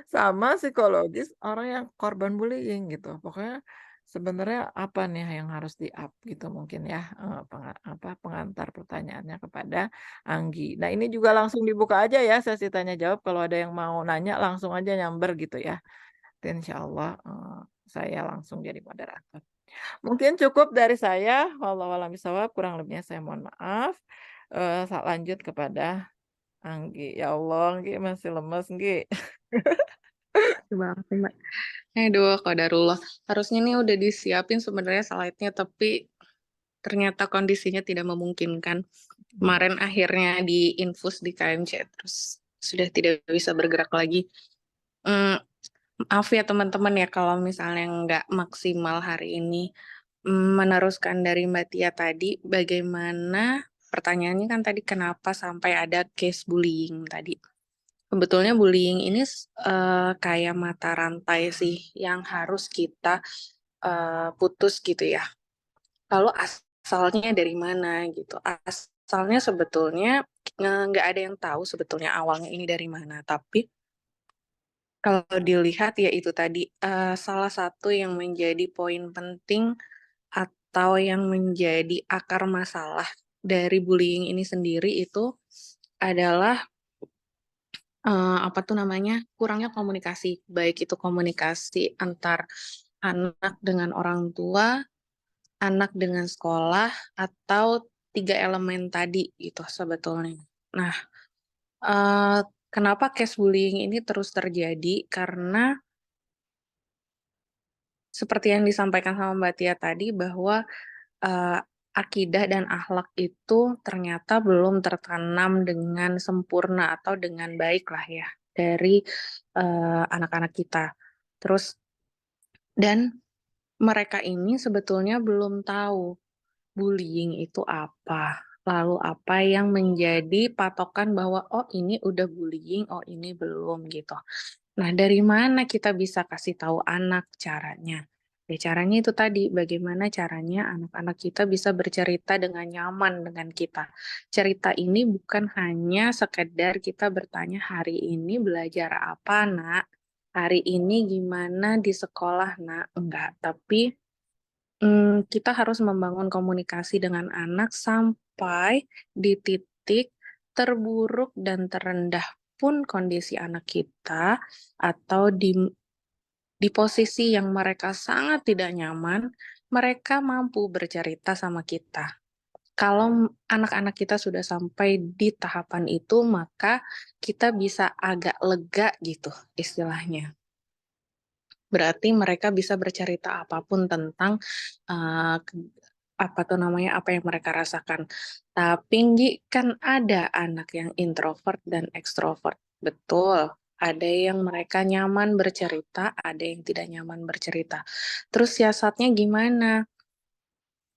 Sama psikologis orang yang korban bullying gitu. Pokoknya sebenarnya apa nih yang harus di-up gitu mungkin ya, pengantar pertanyaannya kepada Anggi. Nah ini juga langsung dibuka aja ya sesi tanya jawab kalau ada yang mau nanya langsung aja nyamber gitu ya. Nanti insyaallah, saya langsung jadi moderator. Mungkin cukup dari saya, wallahu a'lam bishawab, kurang lebihnya saya mohon maaf. Lanjut kepada Anggi. Ya Allah, Anggi masih lemes, Nggi. Banget nih, Mbak. Aduh, qadarullah. Harusnya nih udah disiapin sebenarnya slide-nya, tapi ternyata kondisinya tidak memungkinkan. Kemarin akhirnya diinfus di KMC, terus sudah tidak bisa bergerak lagi. Hmm, maaf ya teman-teman ya kalau misalnya nggak maksimal hari ini. Meneruskan dari Mbak Tia tadi, bagaimana pertanyaannya kan tadi kenapa sampai ada case bullying tadi. Sebetulnya bullying ini kayak mata rantai sih yang harus kita putus gitu ya. Lalu asalnya dari mana gitu. Asalnya sebetulnya nggak ada yang tahu sebetulnya awalnya ini dari mana. Tapi kalau dilihat ya itu tadi salah satu yang menjadi poin penting atau yang menjadi akar masalah dari bullying ini sendiri itu adalah apa tuh namanya, kurangnya komunikasi, baik itu komunikasi antar anak dengan orang tua, anak dengan sekolah, atau 3 elemen tadi gitu sebetulnya. Nah, eee, kenapa case bullying ini terus terjadi, karena seperti yang disampaikan sama Mbak Tia tadi bahwa, eee, akidah dan akhlak itu ternyata belum tertanam dengan sempurna atau dengan baik lah ya dari, anak-anak kita. Terus dan mereka ini sebetulnya belum tahu bullying itu apa, lalu apa yang menjadi patokan bahwa, "Oh ini udah bullying, oh ini belum," gitu. Nah, dari mana kita bisa kasih tahu anak caranya? Ya caranya itu tadi, bagaimana caranya anak-anak kita bisa bercerita dengan nyaman dengan kita. Cerita ini bukan hanya sekedar kita bertanya, "Hari ini belajar apa, Nak? Hari ini gimana di sekolah, Nak?" Enggak, tapi kita harus membangun komunikasi dengan anak sampai di titik terburuk dan terendah pun kondisi anak kita atau di posisi yang mereka sangat tidak nyaman, mereka mampu bercerita sama kita. Kalau anak-anak kita sudah sampai di tahapan itu, maka kita bisa agak lega gitu istilahnya. Berarti mereka bisa bercerita apapun tentang, eee, ke apa tuh namanya, apa yang mereka rasakan. Tapi kan ada anak yang introvert dan ekstrovert, betul. Ada yang mereka nyaman bercerita, ada yang tidak nyaman bercerita. Terus siasatnya gimana?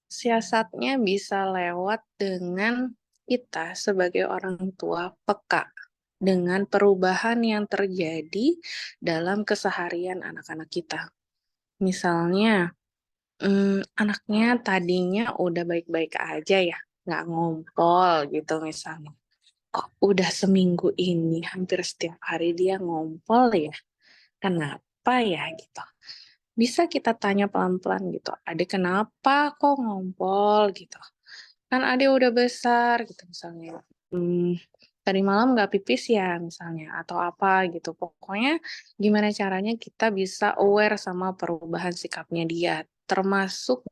Siasatnya bisa lewat dengan kita sebagai orang tua peka dengan perubahan yang terjadi dalam keseharian anak-anak kita. Misalnya, anaknya tadinya udah baik-baik aja ya, nggak ngompol gitu misalnya. Kok udah seminggu ini hampir setiap hari dia ngompol ya? Kenapa ya gitu? Bisa kita tanya pelan-pelan gitu, "Adek kenapa kok ngompol?" Gitu. "Kan adek udah besar," gitu misalnya, "tadi malam nggak pipis ya?" Misalnya, atau apa gitu. Pokoknya gimana caranya kita bisa aware sama perubahan sikapnya dia, termasuk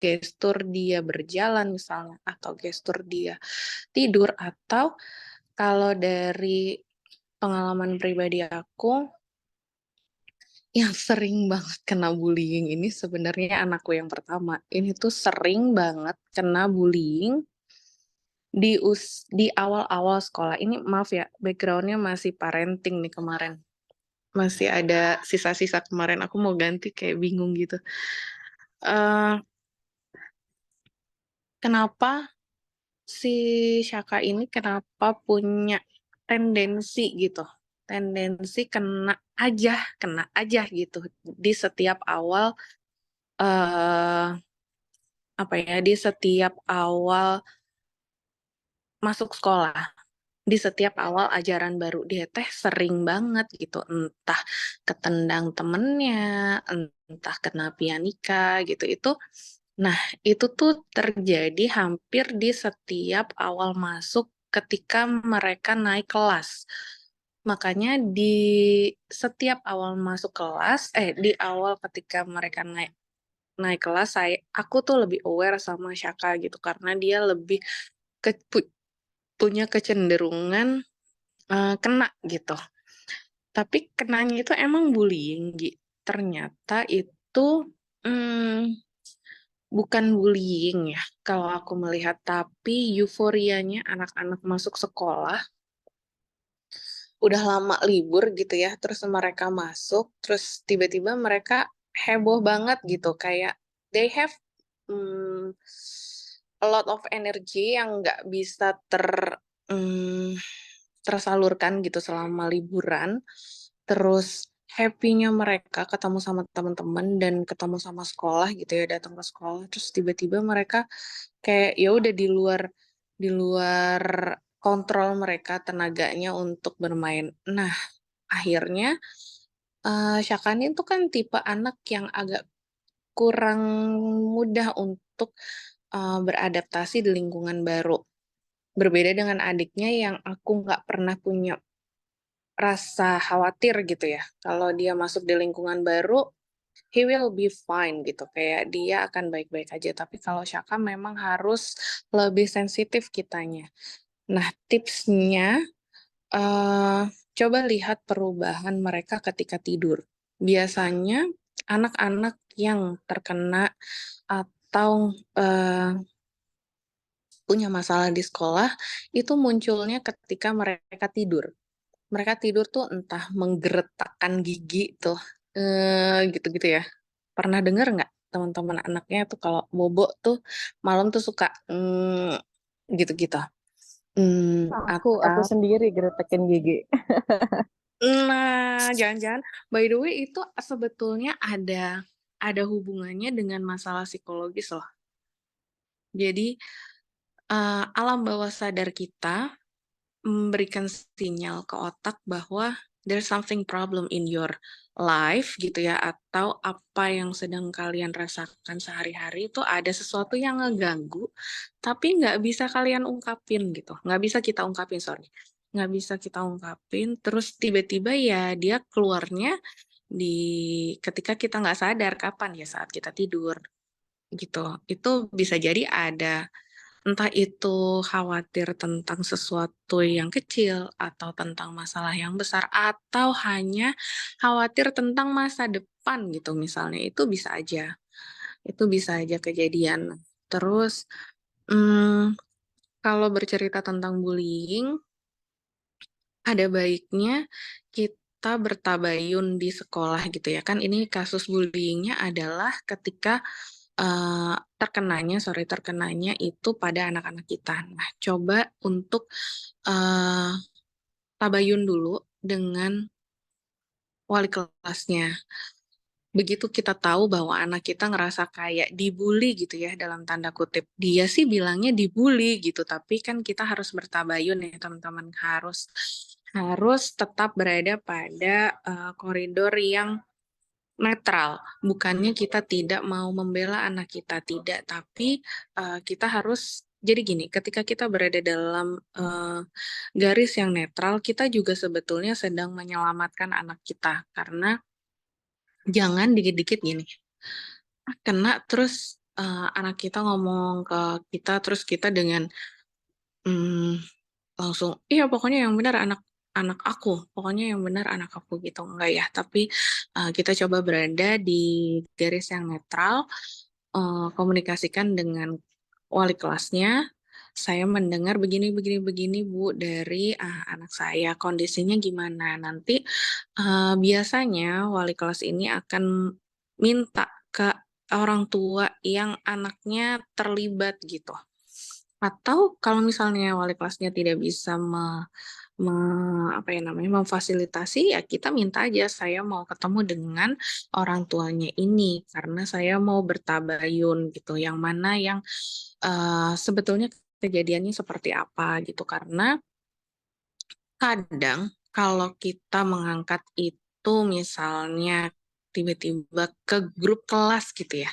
gestur dia berjalan misalnya, atau gestur dia tidur, atau kalau dari pengalaman pribadi aku yang sering banget kena bullying ini sebenarnya anakku yang pertama. Ini tuh sering banget kena bullying di awal-awal sekolah. Ini maaf ya, background-nya masih parenting nih kemarin. Masih ada sisa-sisa kemarin, aku mau ganti kayak bingung gitu. Eee, kenapa si Syaka ini kenapa punya tendensi gitu, tendensi kena aja gitu di setiap awal, eee apa ya, di setiap awal masuk sekolah, di setiap awal ajaran baru, dia teh sering banget gitu, entah ketendang temennya, entah kena pianika gitu, nah, itu tuh terjadi hampir di setiap awal masuk ketika mereka naik kelas. Makanya di setiap awal masuk kelas, di awal ketika mereka naik naik kelas, aku tuh lebih aware sama Syaka gitu, karena dia lebih punya kecenderungan kena gitu. Tapi kenanya itu emang bullying, ternyata itu bukan bullying ya, kalau aku melihat, tapi euforianya anak-anak masuk sekolah, udah lama libur gitu ya, terus mereka masuk, terus tiba-tiba mereka heboh banget gitu, kayak they have mm, a lot of energy yang nggak bisa mm, tersalurkan gitu selama liburan. Terus happy-nya mereka ketemu sama teman-teman dan ketemu sama sekolah gitu ya, datang ke sekolah, terus tiba-tiba mereka kayak ya udah di luar kontrol mereka tenaganya untuk bermain. Nah, akhirnya Syakani itu kan tipe anak yang agak kurang mudah untuk beradaptasi di lingkungan baru. Berbeda dengan adiknya yang aku nggak pernah punya rasa khawatir gitu ya. Kalau dia masuk di lingkungan baru, he will be fine gitu. Kayak dia akan baik-baik aja. Tapi kalau Syaka memang harus lebih sensitif kitanya. Nah, tipsnya, coba lihat perubahan mereka ketika tidur. Biasanya anak-anak yang terkena atau punya masalah di sekolah, itu munculnya ketika mereka tidur. Mereka tidur tuh entah menggeretakkan gigi tuh, gitu-gitu ya. Pernah dengar nggak teman-teman anaknya tuh kalau bobo tuh malam tuh suka, gitu-gitu? Aku Atau sendiri geretakin gigi. nah, jangan-jangan by the way itu sebetulnya ada hubungannya dengan masalah psikologis loh. Jadi, alam bawah sadar kita memberikan sinyal ke otak bahwa there's something problem in your life gitu ya, atau apa yang sedang kalian rasakan sehari-hari itu ada sesuatu yang ngeganggu, tapi nggak bisa kalian ungkapin gitu, nggak bisa kita ungkapin, sorry, nggak bisa kita ungkapin, terus tiba-tiba ya dia keluarnya ketika kita nggak sadar kapan ya saat kita tidur gitu. Itu bisa jadi ada, entah itu khawatir tentang sesuatu yang kecil, atau tentang masalah yang besar, atau hanya khawatir tentang masa depan gitu misalnya, itu bisa aja kejadian. Terus, kalau bercerita tentang bullying, ada baiknya kita bertabayun di sekolah gitu ya, kan ini kasus bullying-nya adalah ketika terkenanya itu pada anak-anak kita. Nah, coba untuk eee, tabayun dulu dengan wali kelasnya. Begitu kita tahu bahwa anak kita ngerasa kayak dibully gitu ya, dalam tanda kutip. Dia sih bilangnya dibully gitu, tapi kan kita harus bertabayun ya teman-teman, harus harus tetap berada pada koridor yang netral, bukannya kita tidak mau membela anak kita, tidak, tapi, kita harus jadi gini, ketika kita berada dalam, garis yang netral, kita juga sebetulnya sedang menyelamatkan anak kita. Karena jangan dikit-dikit gini, kena terus, anak kita ngomong ke kita, terus kita dengan, mmm, langsung, "Iya pokoknya yang benar anak anak aku, pokoknya yang benar anak aku," gitu, enggak ya. Tapi, kita coba berada di garis yang netral, komunikasikan dengan wali kelasnya, "Saya mendengar begini begini begini Bu, dari, anak saya, kondisinya gimana?" Nanti, biasanya wali kelas ini akan minta ke orang tua yang anaknya terlibat gitu. Atau kalau misalnya wali kelasnya tidak bisa apa ya namanya, memfasilitasi, ya kita minta aja, "Saya mau ketemu dengan orang tuanya ini, karena saya mau bertabayun," gitu, yang mana yang, sebetulnya kejadiannya seperti apa gitu. Karena kadang kalau kita mengangkat itu misalnya tiba-tiba ke grup kelas gitu ya,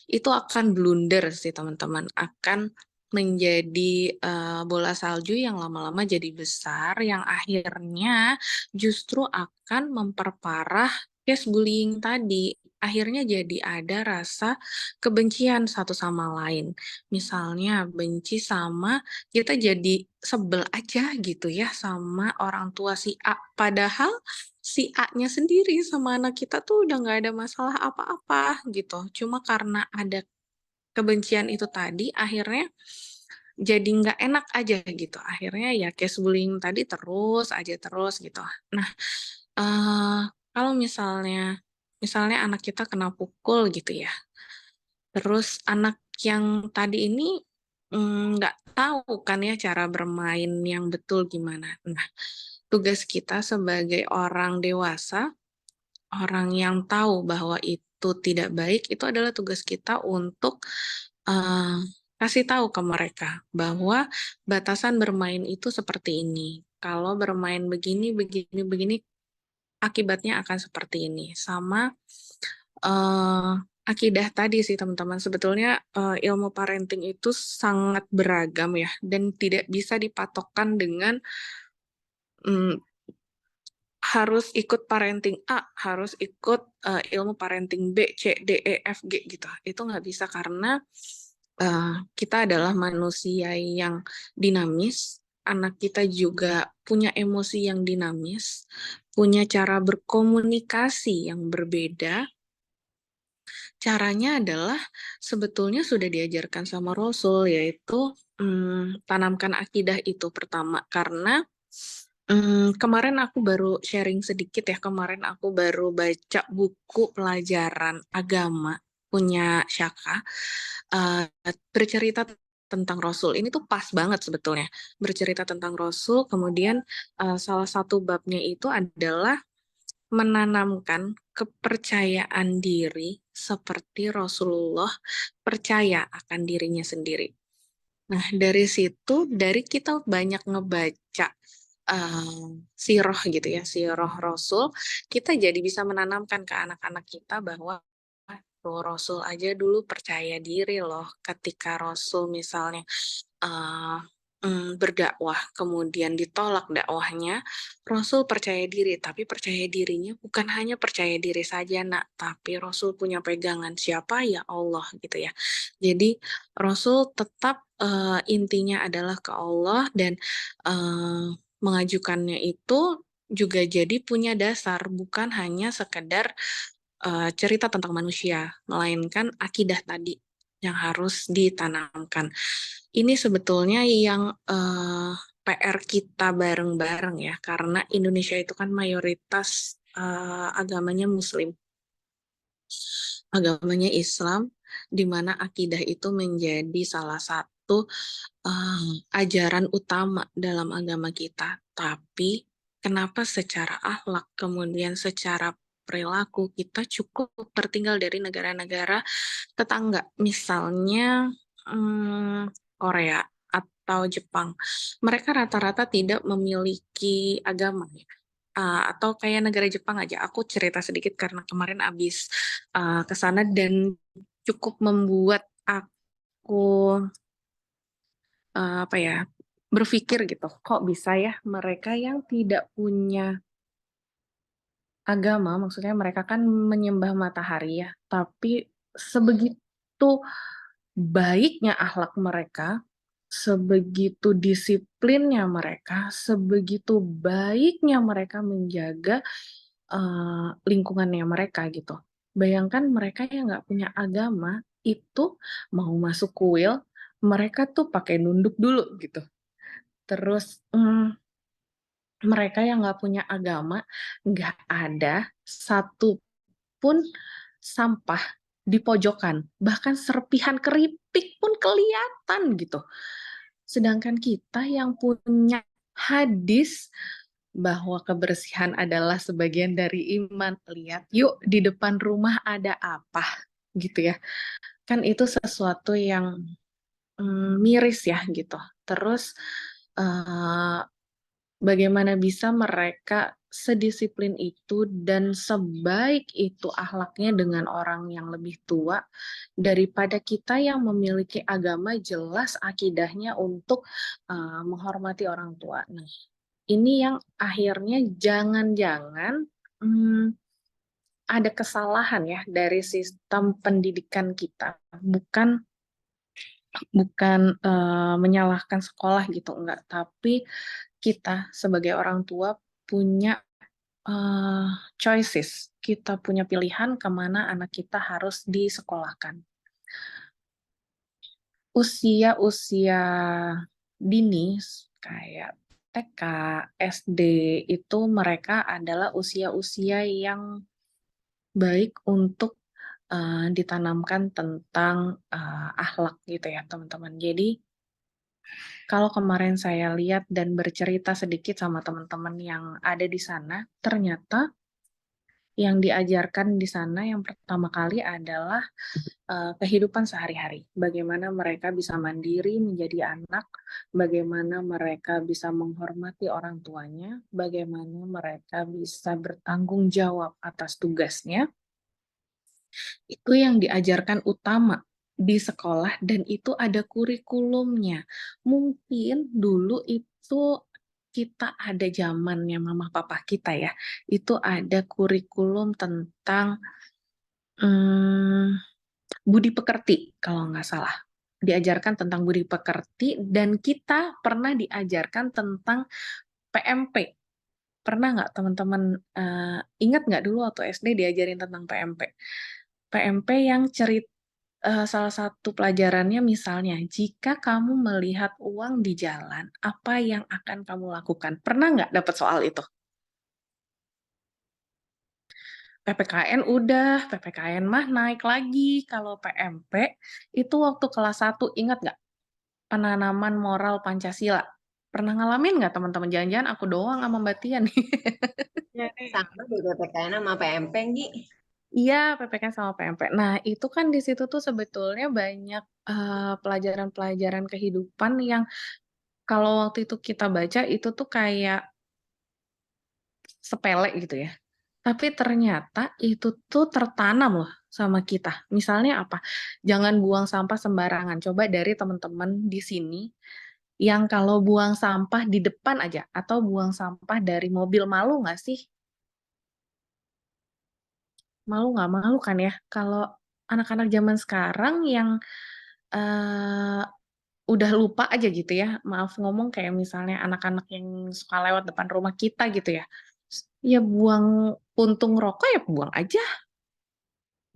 itu akan blunder sih teman-teman, akan menjadi bola salju yang lama-lama jadi besar, yang akhirnya justru akan memperparah case bullying tadi. Akhirnya jadi ada rasa kebencian satu sama lain. Misalnya benci sama kita jadi sebel aja gitu ya sama orang tua si A. Padahal si A-nya sendiri sama anak kita tuh udah nggak ada masalah apa-apa gitu. Cuma karena ada kebencian itu tadi akhirnya jadi nggak enak aja gitu. Akhirnya ya case bullying tadi terus aja terus gitu. Nah, kalau misalnya anak kita kena pukul gitu ya, terus anak yang tadi ini nggak tahu kan ya cara bermain yang betul gimana. Nah, tugas kita sebagai orang dewasa, orang yang tahu bahwa itu tidak baik, itu adalah tugas kita untuk eee, kasih tahu ke mereka bahwa batasan bermain itu seperti ini. Kalau bermain begini begini begini, akibatnya akan seperti ini. Sama, eee, akidah tadi sih teman-teman. Sebetulnya, ilmu parenting itu sangat beragam ya, dan tidak bisa dipatokkan dengan, mmm, harus ikut parenting A, harus ikut, ilmu parenting B, C, D, E, F, G gitu. Itu nggak bisa karena, kita adalah manusia yang dinamis, anak kita juga punya emosi yang dinamis, punya cara berkomunikasi yang berbeda. Caranya adalah sebetulnya sudah diajarkan sama Rasul, yaitu, tanamkan akidah itu pertama. Karena, kemarin aku baru sharing sedikit ya, kemarin aku baru baca buku pelajaran agama punya Syaka, bercerita tentang Rasul. Ini tuh pas banget sebetulnya, bercerita tentang Rasul, kemudian, salah satu babnya itu adalah menanamkan kepercayaan diri seperti Rasulullah percaya akan dirinya sendiri. Nah, dari situ, dari kita banyak ngebaca sirah gitu ya, sirah Rasul, kita jadi bisa menanamkan ke anak-anak kita bahwa tuh Rasul aja dulu percaya diri loh ketika Rasul misalnya eee, berdakwah kemudian ditolak dakwahnya, Rasul percaya diri, tapi percaya dirinya bukan hanya percaya diri saja, Nak, tapi Rasul punya pegangan siapa? Ya Allah gitu ya. Jadi Rasul tetap, intinya adalah ke Allah dan, mengajukannya itu juga jadi punya dasar, bukan hanya sekedar cerita tentang manusia, melainkan akidah tadi yang harus ditanamkan. Ini sebetulnya yang PR kita bareng-bareng ya, karena Indonesia itu kan mayoritas agamanya Muslim, agamanya Islam, di mana akidah itu menjadi salah satu ajaran utama dalam agama kita. Tapi kenapa secara akhlak, kemudian secara perilaku kita cukup tertinggal dari negara-negara tetangga, misalnya Korea atau Jepang. Mereka rata-rata tidak memiliki agama ya. Atau kayak negara Jepang aja, aku cerita sedikit karena kemarin abis ke sana dan cukup membuat aku apa ya, berpikir gitu, kok bisa ya mereka yang tidak punya agama, maksudnya mereka kan menyembah matahari ya, tapi sebegitu baiknya akhlak mereka, sebegitu disiplinnya mereka, sebegitu baiknya mereka menjaga, lingkungannya mereka gitu. Bayangkan mereka yang nggak punya agama, itu mau masuk kuil, mereka tuh pakai nunduk dulu gitu. Terus, mereka yang nggak punya agama, nggak ada satu pun sampah di pojokan, bahkan serpihan keripik pun kelihatan gitu. Sedangkan kita yang punya hadis bahwa kebersihan adalah sebagian dari iman, lihat yuk di depan rumah ada apa, gitu ya. Kan itu sesuatu yang, miris ya gitu. Terus, eee Bagaimana bisa mereka sedisiplin itu dan sebaik itu akhlaknya dengan orang yang lebih tua daripada kita yang memiliki agama jelas akidahnya untuk menghormati orang tua. Nah, ini yang akhirnya jangan-jangan ada kesalahan ya dari sistem pendidikan kita. Bukan bukan menyalahkan sekolah gitu, enggak. Tapi kita sebagai orang tua punya choices. Kita punya pilihan kemana anak kita harus disekolahkan. Usia-usia dini kayak TK, SD itu mereka adalah usia-usia yang baik untuk ditanamkan tentang akhlak gitu ya teman-teman. Jadi kalau kemarin saya lihat dan bercerita sedikit sama teman-teman yang ada di sana, ternyata yang diajarkan di sana yang pertama kali adalah kehidupan sehari-hari. Bagaimana mereka bisa mandiri menjadi anak, bagaimana mereka bisa menghormati orang tuanya, bagaimana mereka bisa bertanggung jawab atas tugasnya. Itu yang diajarkan utama di sekolah dan itu ada kurikulumnya. Mungkin dulu itu kita ada zamannya mama papa kita ya, itu ada kurikulum tentang budi pekerti kalau nggak salah. Diajarkan tentang budi pekerti dan kita pernah diajarkan tentang PMP. Pernah nggak teman-teman ingat nggak dulu waktu SD diajarin tentang PMP? PMP yang salah satu pelajarannya misalnya, jika kamu melihat uang di jalan, apa yang akan kamu lakukan? Pernah nggak dapat soal itu? PPKN udah, PPKN mah naik lagi. Kalau PMP, itu waktu kelas 1, ingat nggak? Penanaman moral Pancasila. Pernah ngalamin nggak teman-teman? Jangan-jangan aku doang sama Mbak Tia nih. Iya nih. Sama di PPKN sama PMP, Gi. Iya, PPKN sama PMP. Nah, itu kan di situ tuh sebetulnya banyak pelajaran-pelajaran kehidupan yang kalau waktu itu kita baca itu tuh kayak sepele gitu ya. Tapi ternyata itu tuh tertanam loh sama kita. Misalnya apa? Jangan buang sampah sembarangan. Coba dari teman-teman di sini yang kalau buang sampah di depan aja atau buang sampah dari mobil malu nggak sih? Malu nggak? Malu kan ya? Kalau anak-anak zaman sekarang yang eee, udah lupa aja gitu ya, maaf ngomong kayak misalnya anak-anak yang suka lewat depan rumah kita gitu ya, ya buang puntung rokok ya buang aja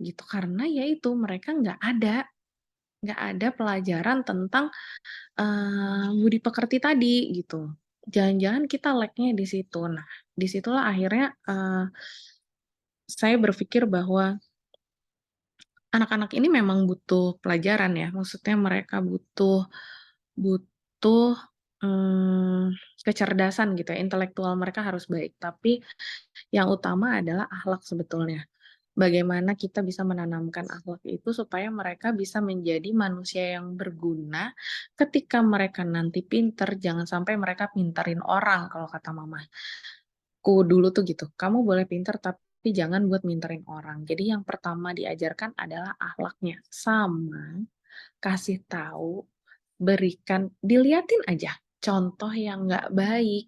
gitu. Karena ya itu mereka nggak ada pelajaran tentang, budi pekerti tadi gitu. Jangan-jangan kita lack-nya di situ. Nah, di situlah akhirnya, saya berpikir bahwa anak-anak ini memang butuh pelajaran ya, maksudnya mereka butuh, kecerdasan gitu ya, intelektual mereka harus baik, tapi yang utama adalah akhlak sebetulnya. Bagaimana kita bisa menanamkan akhlak itu supaya mereka bisa menjadi manusia yang berguna, ketika mereka nanti pinter, jangan sampai mereka pinterin orang kalau kata mamaku dulu tuh gitu, "Kamu boleh pinter tapi jangan buat minterin orang." Jadi yang pertama diajarkan adalah akhlaknya, sama kasih tahu, berikan diliatin aja contoh yang nggak baik.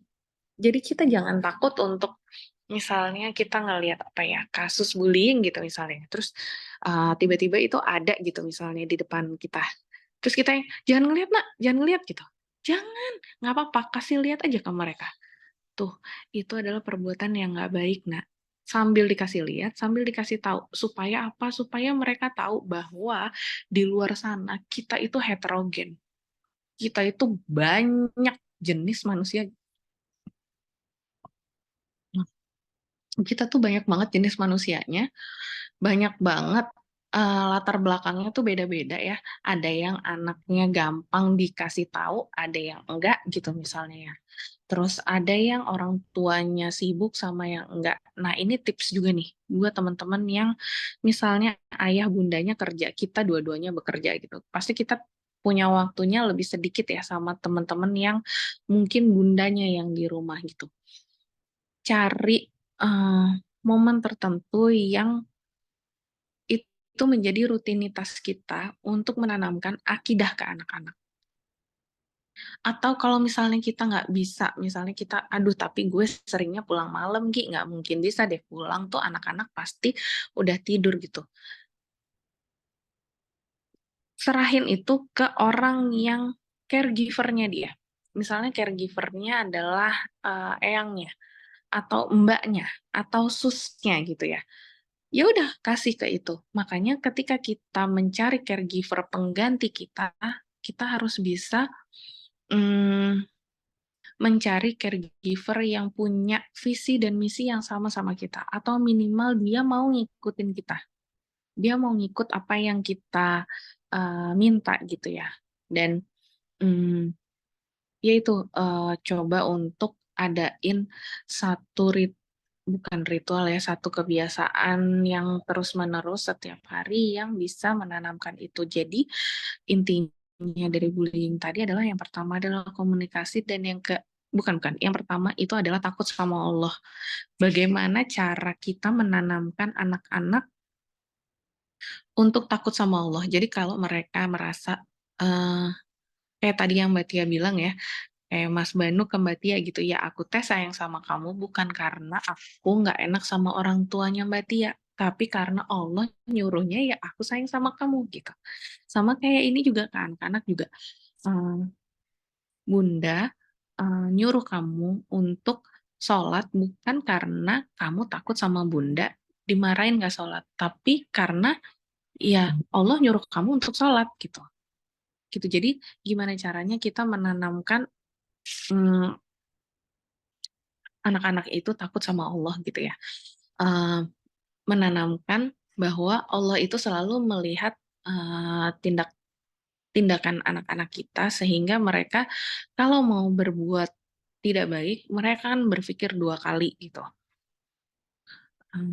Jadi kita jangan takut untuk misalnya kita ngelihat apa ya, kasus bullying gitu misalnya, terus, tiba-tiba itu ada gitu misalnya di depan kita, terus kita yang, "Jangan ngelihat Nak, jangan ngelihat," gitu. Jangan, nggak apa-apa, kasih lihat aja ke mereka. Tuh, itu adalah perbuatan yang nggak baik, Nak. Sambil dikasih lihat, sambil dikasih tahu. Supaya apa? Supaya mereka tahu bahwa di luar sana kita itu heterogen. Kita itu banyak jenis manusia. Kita tuh banyak banget jenis manusianya, banyak banget latar belakangnya tuh beda-beda ya. Ada yang anaknya gampang dikasih tahu, ada yang enggak gitu misalnya ya. Terus ada yang orang tuanya sibuk sama yang enggak. Nah, ini tips juga nih buat teman-teman yang misalnya ayah bundanya kerja, kita dua-duanya bekerja gitu. Pasti kita punya waktunya lebih sedikit ya sama teman-teman yang mungkin bundanya yang di rumah gitu. Cari, momen tertentu yang itu menjadi rutinitas kita untuk menanamkan akidah ke anak-anak. Atau kalau misalnya kita nggak bisa, misalnya kita, "Aduh tapi gue seringnya pulang malam Gi," nggak mungkin bisa deh pulang tuh anak-anak pasti udah tidur gitu. Serahin itu ke orang yang caregiver-nya dia. Misalnya caregiver-nya adalah, eyangnya, atau mbaknya, atau susnya gitu ya. Ya udah kasih ke itu. Makanya ketika kita mencari caregiver pengganti kita, kita harus bisa, mmm, mencari caregiver yang punya visi dan misi yang sama sama kita, atau minimal dia mau ngikutin kita. Dia mau ngikut apa yang kita, minta gitu ya. Dan, mmm, ya itu, coba untuk adain satu bukan ritual ya, satu kebiasaan yang terus-menerus setiap hari yang bisa menanamkan itu. Jadi, intinya dari bullying tadi adalah yang pertama adalah komunikasi dan bukan, yang pertama itu adalah takut sama Allah. Bagaimana cara kita menanamkan anak-anak untuk takut sama Allah. Jadi kalau mereka merasa, kayak tadi yang Mbak Tia bilang ya, kayak Mas Banu ke Mbak Tia gitu, "Ya aku teh sayang sama kamu bukan karena aku nggak enak sama orang tuanya Mbak Tia, tapi karena Allah nyuruhnya ya aku sayang sama kamu," gitu. Sama kayak ini juga kan, anak-anak juga, eee, Bunda, nyuruh kamu untuk sholat bukan karena kamu takut sama Bunda dimarahin nggak sholat, tapi karena ya Allah nyuruh kamu untuk sholat gitu. Gitu. Jadi gimana caranya kita menanamkan, mmm, anak-anak itu takut sama Allah gitu ya, eee, menanamkan bahwa Allah itu selalu melihat, tindakan anak-anak kita sehingga mereka kalau mau berbuat tidak baik, mereka kan berpikir 2 kali gitu.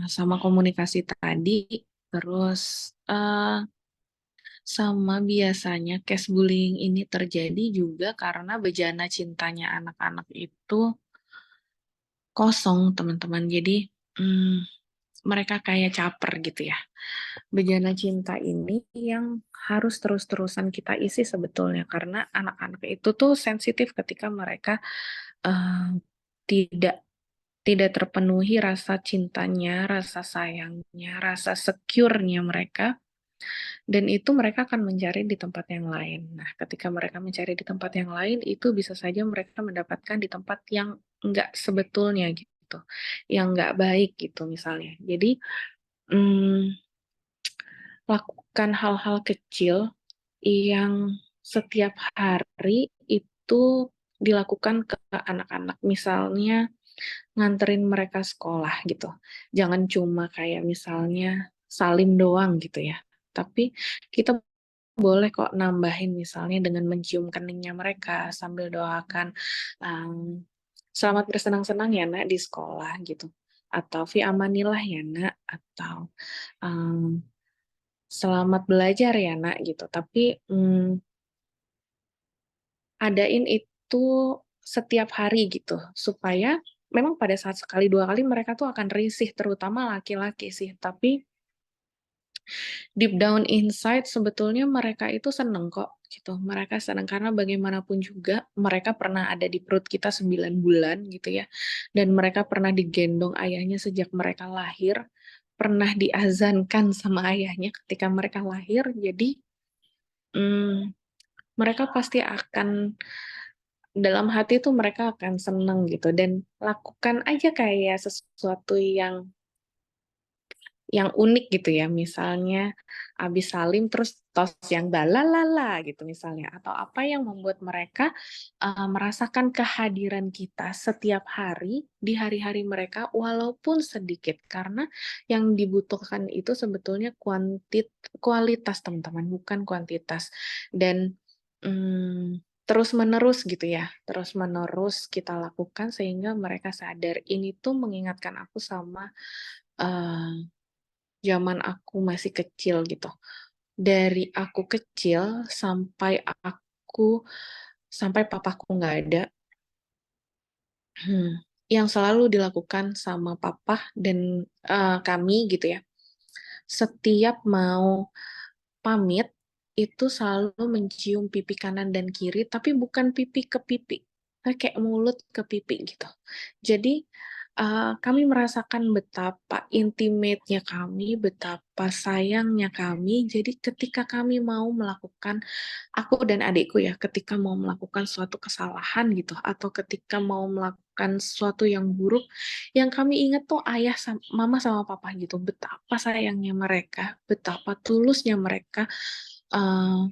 Sama komunikasi tadi, terus, sama biasanya case bullying ini terjadi juga karena bejana cintanya anak-anak itu kosong, teman-teman. Jadi, mmm, mereka kayak caper gitu ya. Bejana cinta ini yang harus terus-terusan kita isi sebetulnya, karena anak-anak itu tuh sensitif ketika mereka, eee, tidak tidak terpenuhi rasa cintanya, rasa sayangnya, rasa secure-nya mereka. Dan itu mereka akan mencari di tempat yang lain. Nah, ketika mereka mencari di tempat yang lain, itu bisa saja mereka mendapatkan di tempat yang enggak sebetulnya gitu, yang enggak baik gitu misalnya. Jadi, mmm, lakukan hal-hal kecil yang setiap hari itu dilakukan ke anak-anak. Misalnya nganterin mereka sekolah gitu. Jangan cuma kayak misalnya salim doang gitu ya, tapi kita boleh kok nambahin misalnya dengan mencium keningnya mereka sambil doakan, "Selamat bersenang-senang ya Nak di sekolah," gitu, atau "Fi amanillah ya Nak," atau, mmm, "Selamat belajar ya Nak," gitu. Tapi, adain itu setiap hari gitu, supaya memang pada saat sekali, 2 kali mereka tuh akan risih, terutama laki-laki sih, tapi deep down inside sebetulnya mereka itu seneng kok, gitu. Mereka seneng karena bagaimanapun juga mereka pernah ada di perut kita 9 bulan gitu ya, dan mereka pernah digendong ayahnya sejak mereka lahir, pernah diazankan sama ayahnya ketika mereka lahir, jadi, mmm, mereka pasti akan dalam hati tuh mereka akan seneng gitu dan lakukan aja kayak sesuatu yang unik gitu ya, misalnya habis salim terus tos yang "balalala" gitu misalnya, atau apa yang membuat mereka, merasakan kehadiran kita setiap hari di hari-hari mereka walaupun sedikit, karena yang dibutuhkan itu sebetulnya kualitas teman-teman, bukan kuantitas. Dan, terus-menerus gitu ya, terus-menerus kita lakukan sehingga mereka sadar. Ini tuh mengingatkan aku sama, eee zaman aku masih kecil gitu. dari aku kecil sampai papaku nggak ada, yang selalu dilakukan sama papa dan kami gitu ya. Setiap mau pamit itu selalu mencium pipi kanan dan kiri, tapi bukan pipi ke pipi, kayak mulut ke pipi gitu. Jadi kami merasakan betapa intimate-nya kami, betapa sayangnya kami. Jadi ketika kami mau melakukan, aku dan adikku ya, ketika mau melakukan suatu kesalahan gitu, atau ketika mau melakukan sesuatu yang buruk, yang kami ingat tuh mama sama papa gitu. Betapa sayangnya mereka, betapa tulusnya mereka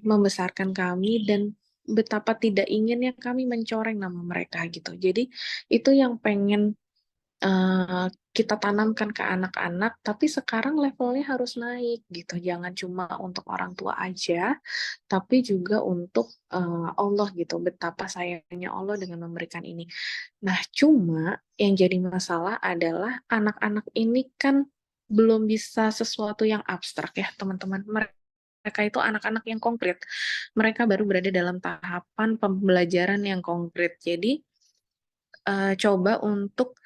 membesarkan kami, dan betapa tidak inginnya kami mencoreng nama mereka gitu. Jadi itu yang pengen kita tanamkan ke anak-anak, tapi sekarang levelnya harus naik gitu. Jangan cuma untuk orang tua aja, tapi juga untuk Allah gitu. Betapa sayangnya Allah dengan memberikan ini. Nah, cuma yang jadi masalah adalah anak-anak ini kan belum bisa sesuatu yang abstrak ya, teman-teman. Mereka itu anak-anak yang konkret. Mereka baru berada dalam tahapan pembelajaran yang konkret. Jadi, coba untuk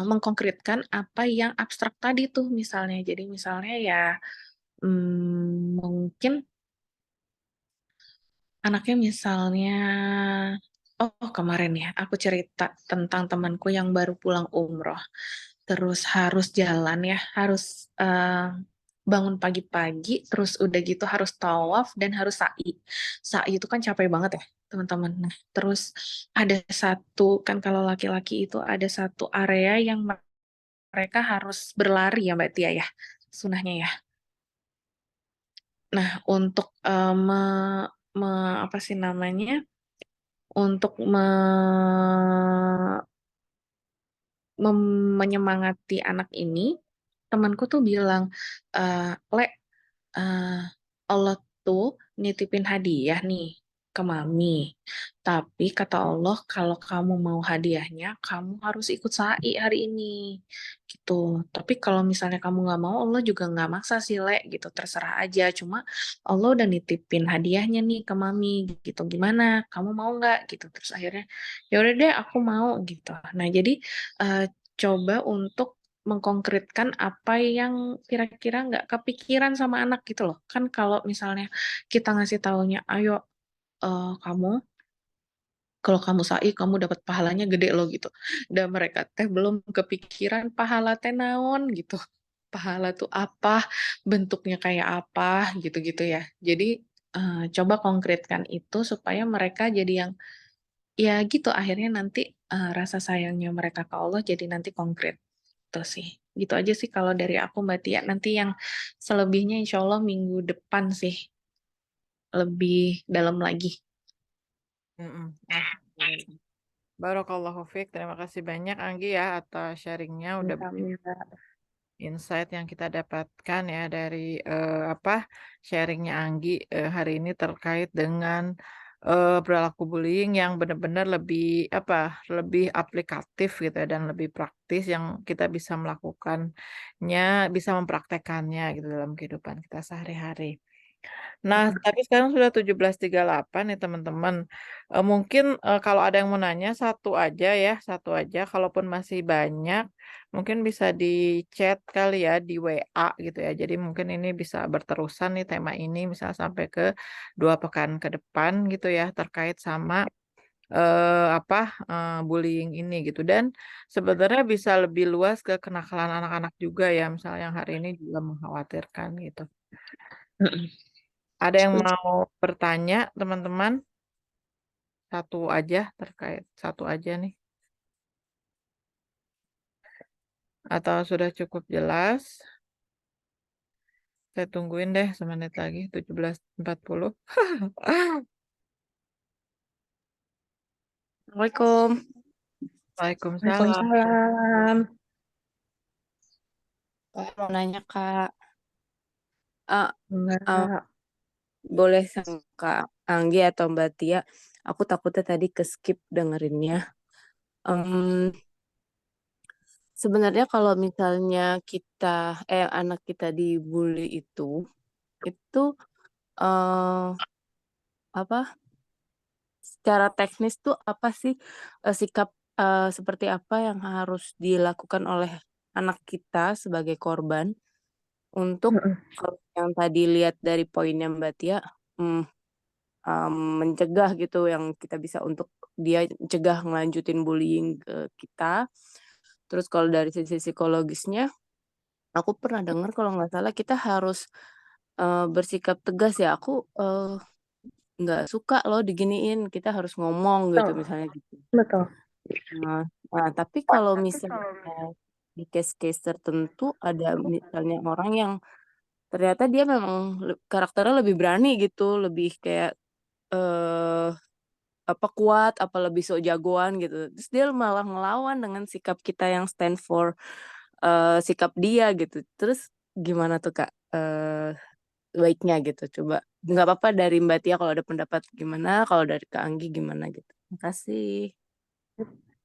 mengkonkretkan apa yang abstrak tadi tuh misalnya. Jadi misalnya ya mungkin anaknya misalnya, oh kemarin ya aku cerita tentang temanku yang baru pulang umroh, terus harus jalan ya, harus bangun pagi-pagi, terus udah gitu harus tawaf dan harus sa'i. Sa'i itu kan capek banget ya, teman-teman. Nah, terus ada satu, kan kalau laki-laki itu ada satu area yang mereka harus berlari ya Mbak Tia ya, sunahnya ya. Nah, untuk apa sih namanya? Untuk menyemangati anak ini, temanku tuh bilang, Le, eh, Allah tuh nitipin hadiah nih ke mami. Tapi kata Allah, kalau kamu mau hadiahnya, kamu harus ikut sa'i hari ini. Gitu. Tapi kalau misalnya kamu nggak mau, Allah juga nggak maksa sih, Le. Gitu, terserah aja. Cuma Allah udah nitipin hadiahnya nih ke mami. Gitu, gimana? Kamu mau nggak? Gitu. Terus akhirnya, ya udah deh, aku mau. Gitu. Nah, jadi eh, coba untuk mengkonkretkan apa yang kira-kira nggak kepikiran sama anak gitu loh. Kan kalau misalnya kita ngasih taunya, ayo kamu kalau kamu sa'i kamu dapat pahalanya gede loh gitu. Dan mereka teh belum kepikiran pahala teh naon gitu. Pahala tuh apa, bentuknya kayak apa gitu-gitu ya. Jadi coba konkretkan itu supaya mereka jadi yang ya gitu, akhirnya nanti rasa sayangnya mereka ke Allah jadi nanti konkret. Gitu sih. Gitu aja sih kalau dari aku Mbak Tia. Nanti yang selebihnya insya Allah minggu depan sih lebih dalam lagi. Mhm, alhamdulillah. Barakallahu fiik. Terima kasih banyak Anggi ya atas sharingnya udah Alhamdulillah. insight yang kita dapatkan ya dari apa sharingnya Anggi hari ini terkait dengan perilaku bullying yang benar-benar lebih apa lebih aplikatif gitu ya dan lebih praktis yang kita bisa melakukannya, bisa mempraktekannya gitu dalam kehidupan kita sehari-hari. Nah, tapi sekarang sudah 17.38 nih teman-teman. Mungkin, kalau ada yang mau nanya satu aja ya, satu aja, kalaupun masih banyak, mungkin bisa di chat kali ya, di WA gitu ya. Jadi mungkin ini bisa berterusan nih tema ini, misal sampai ke 2 pekan ke depan gitu ya, terkait sama, apa, bullying ini gitu. Dan sebenarnya bisa lebih luas ke kenakalan anak-anak juga ya, misalnya yang hari ini juga mengkhawatirkan gitu. Mm-mm. Ada yang mau bertanya, teman-teman? Satu aja terkait satu aja nih. Atau sudah cukup jelas? Saya tungguin deh semenit lagi, 17.40. Assalamualaikum. Waalaikumsalam. Waalaikumsalam. Mau nanya Kak, ah, ah, Enggak. boleh sama Kak Anggi atau Mbak Tia? Aku takutnya tadi ke skip dengerinnya. Em, Sebenarnya kalau misalnya anak kita dibully itu eh apa secara teknis tuh apa sih sikap seperti apa yang harus dilakukan oleh anak kita sebagai korban untuk Mhm. kalau yang tadi lihat dari poinnya Mbak Tia, mmm, mencegah gitu yang kita bisa untuk dia cegah ngelanjutin bullying ke kita. Terus kalau dari sisi psikologisnya, aku pernah dengar kalau nggak salah kita harus, bersikap tegas ya, "Aku, nggak suka loh diginiin," kita harus ngomong gitu Betul, misalnya gitu. betul. Nah nah tapi kalau misalnya di case-case tertentu ada misalnya orang yang ternyata dia memang karakternya lebih berani gitu, lebih kayak, eee, apa, kuat, apa lebih sok jagoan gitu. Terus dia malah ngelawan dengan sikap kita yang stand for, sikap dia gitu. Terus gimana tuh, Kak, baiknya gitu? Coba nggak apa-apa dari Mbak Tia kalau ada pendapat gimana, kalau dari Kak Anggi gimana gitu? Makasih.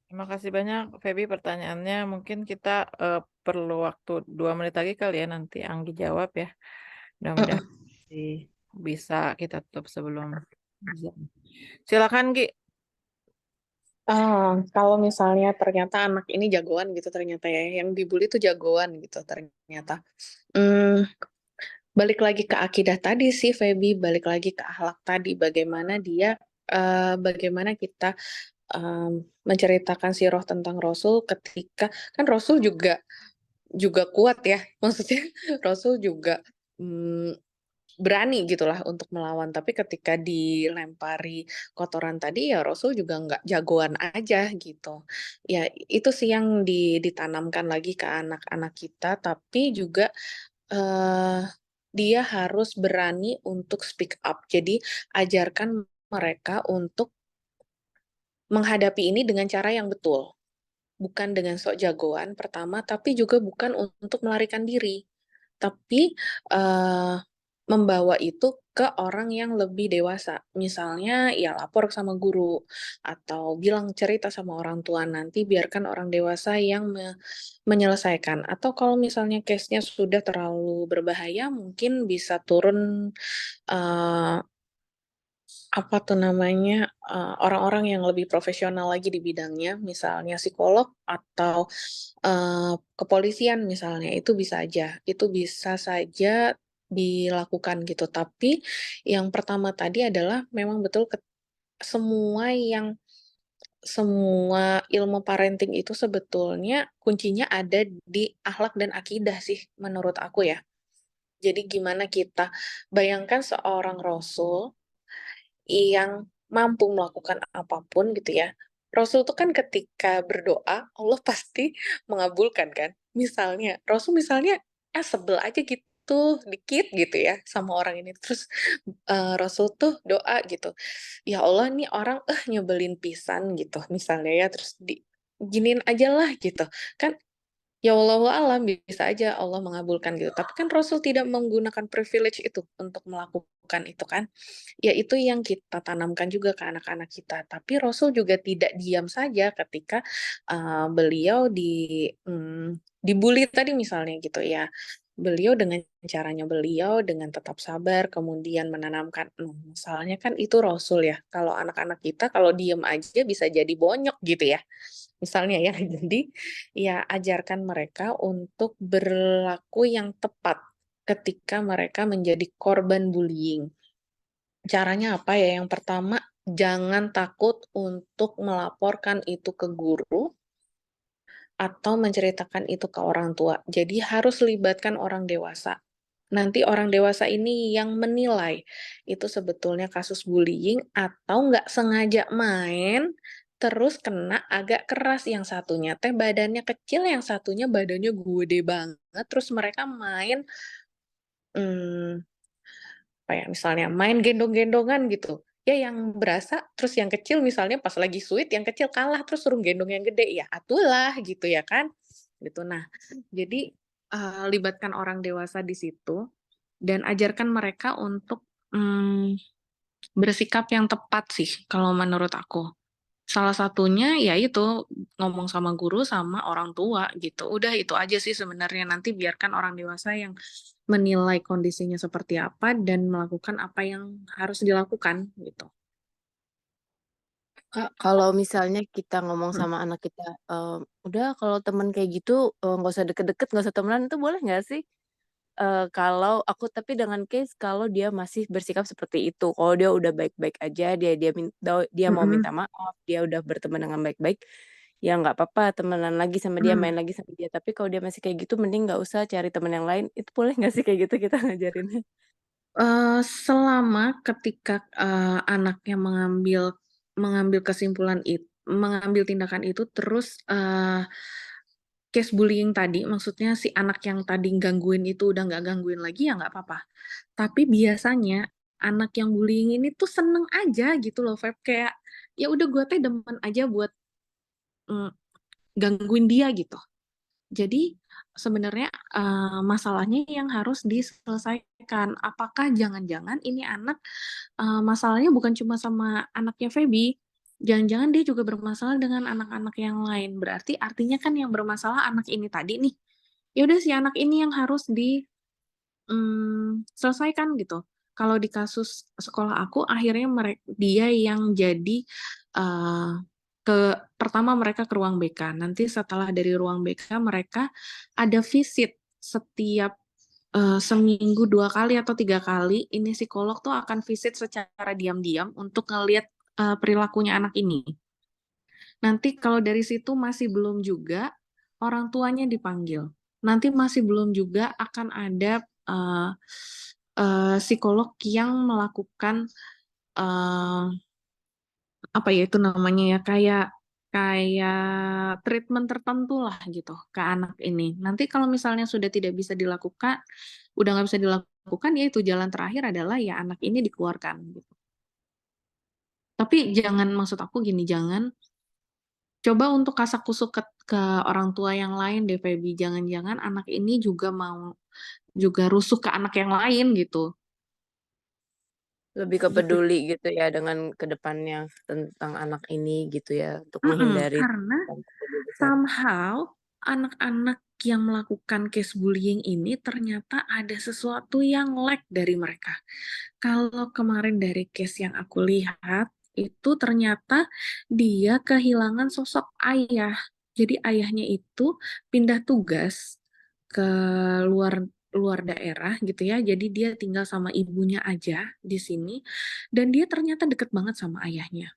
Terima kasih banyak Feby pertanyaannya. Mungkin kita, perlu waktu 2 menit lagi kali ya nanti Anggi jawab ya. Mudah-mudahan Mhm. sih bisa kita tutup sebelum azan. Silakan Gi. Kalau misalnya ternyata anak ini jagoan gitu ternyata ya, yang dibully tuh jagoan gitu ternyata. Mmm, Balik lagi ke akidah tadi sih Feby, balik lagi ke akhlak tadi, bagaimana kita, menceritakan sirah tentang Rasul ketika kan Rasul juga kuat ya, maksudnya Rasul juga, mmm berani gitulah untuk melawan, tapi ketika dilempari kotoran tadi ya Rasul juga nggak jagoan aja gitu. Ya itu sih yang ditanamkan lagi ke anak-anak kita, tapi juga, eee, dia harus berani untuk speak up. Jadi ajarkan mereka untuk menghadapi ini dengan cara yang betul, bukan dengan sok jagoan pertama, tapi juga bukan untuk melarikan diri. Tapi, eee, membawa itu ke orang yang lebih dewasa. Misalnya, ya lapor sama guru, atau bilang cerita sama orang tua, nanti biarkan orang dewasa yang menyelesaikan. Atau kalau misalnya case-nya sudah terlalu berbahaya, mungkin bisa turun, eee, apa tuh namanya, orang-orang yang lebih profesional lagi di bidangnya, misalnya psikolog atau kepolisian misalnya, itu bisa saja dilakukan gitu. Tapi yang pertama tadi adalah memang betul semua yang semua ilmu parenting itu sebetulnya kuncinya ada di akhlak dan akidah sih menurut aku ya. Jadi gimana kita bayangkan seorang rasul yang mampu melakukan apapun gitu ya. Rasul tuh kan ketika berdoa, Allah pasti mengabulkan kan. Misalnya, sebel aja gitu, dikit gitu ya sama orang ini. Terus, Rasul tuh doa gitu, "Ya Allah nih orang, nyebelin pisan," gitu misalnya ya, terus giniin aja lah gitu. Kan ya wallahu alam, bisa aja Allah mengabulkan gitu, tapi kan Rasul tidak menggunakan privilege itu untuk melakukan itu kan. Ya itu yang kita tanamkan juga ke anak-anak kita, tapi Rasul juga tidak diam saja ketika, beliau dibully tadi misalnya gitu ya. Beliau dengan caranya beliau dengan tetap sabar, kemudian menanamkan masalahnya kan itu Rasul ya, kalau anak-anak kita kalau diem aja bisa jadi bonyok gitu ya. Misalnya ya, jadi ya ajarkan mereka untuk berlaku yang tepat ketika mereka menjadi korban bullying. Caranya apa ya? Yang pertama, jangan takut untuk melaporkan itu ke guru atau menceritakan itu ke orang tua. Jadi harus libatkan orang dewasa. Nanti orang dewasa ini yang menilai itu sebetulnya kasus bullying atau nggak sengaja main, terus kena agak keras yang satunya teh badannya kecil, yang satunya badannya gede banget, terus mereka main, mmm, apa ya, misalnya main gendong-gendongan gitu. Ya yang berasa, terus yang kecil misalnya pas lagi sweet, yang kecil kalah, terus suruh gendong yang gede, ya atulah gitu ya kan, gitu. Nah, jadi, libatkan orang dewasa di situ dan ajarkan mereka untuk, bersikap yang tepat sih kalau menurut aku. Salah satunya ya itu, ngomong sama guru sama orang tua gitu. Udah itu aja sih sebenarnya, nanti biarkan orang dewasa yang menilai kondisinya seperti apa dan melakukan apa yang harus dilakukan gitu. Kak, kalau misalnya kita ngomong Mhm. sama anak kita, "Udah kalau temen kayak gitu, nggak usah deket-deket, nggak usah temenan," itu boleh nggak sih? Kalau aku tapi dengan case kalau dia masih bersikap seperti itu. Kalau dia udah baik-baik aja, dia mau Mhm. minta maaf, dia udah berteman dengan baik-baik, ya nggak apa-apa temenan lagi sama dia, Mmm. main lagi sama dia. Tapi kalau dia masih kayak gitu mending nggak usah cari temen yang lain. Itu boleh nggak sih kayak gitu kita ngajarinnya? Selama ketika, anaknya mengambil tindakan itu terus, case bullying tadi, maksudnya si anak yang tadi gangguin itu udah nggak gangguin lagi, ya nggak apa-apa. Tapi biasanya anak yang bullying ini tuh seneng aja gitu loh, Feb, kayak, ya udah gue teh demen aja buat, mmm, gangguin dia gitu. Jadi sebenarnya, masalahnya yang harus diselesaikan. Apakah jangan-jangan ini anak, masalahnya bukan cuma sama anaknya Feby, jangan-jangan dia juga bermasalah dengan anak-anak yang lain. Berarti artinya kan yang bermasalah anak ini tadi nih. Ya udah si anak ini yang harus selesaikan gitu. Kalau di kasus sekolah aku akhirnya dia yang jadi, eee, pertama mereka ke ruang BK, nanti setelah dari ruang BK mereka ada visit setiap, seminggu 2 kali atau 3 kali, ini psikolog tuh akan visit secara diam-diam untuk ngelihat, perilakunya anak ini. Nanti kalau dari situ masih belum juga, orang tuanya dipanggil. Nanti masih belum juga akan ada, eee psikolog yang melakukan, eee, apa ya itu namanya ya, kayak kayak treatment tertentu lah gitu ke anak ini. Nanti kalau misalnya sudah tidak bisa dilakukan, udah nggak bisa dilakukan, ya itu jalan terakhir adalah ya anak ini dikeluarkan gitu. Tapi jangan maksud aku gini, jangan coba untuk kasak-kusuk ke orang tua yang lain deh, Feby. Jangan-jangan anak ini juga rusuh ke anak yang lain gitu. Lebih ke Gitu. peduli gitu ya dengan ke depannya tentang anak ini gitu ya, untuk menghindari Karena dampak lebih besar. somehow anak-anak yang melakukan case bullying ini ternyata ada sesuatu yang lack dari mereka. Kalau kemarin dari case yang aku lihat, itu ternyata dia kehilangan sosok ayah. Jadi ayahnya itu pindah tugas ke luar luar daerah gitu ya. Jadi dia tinggal sama ibunya aja di sini dan dia ternyata deket banget sama ayahnya.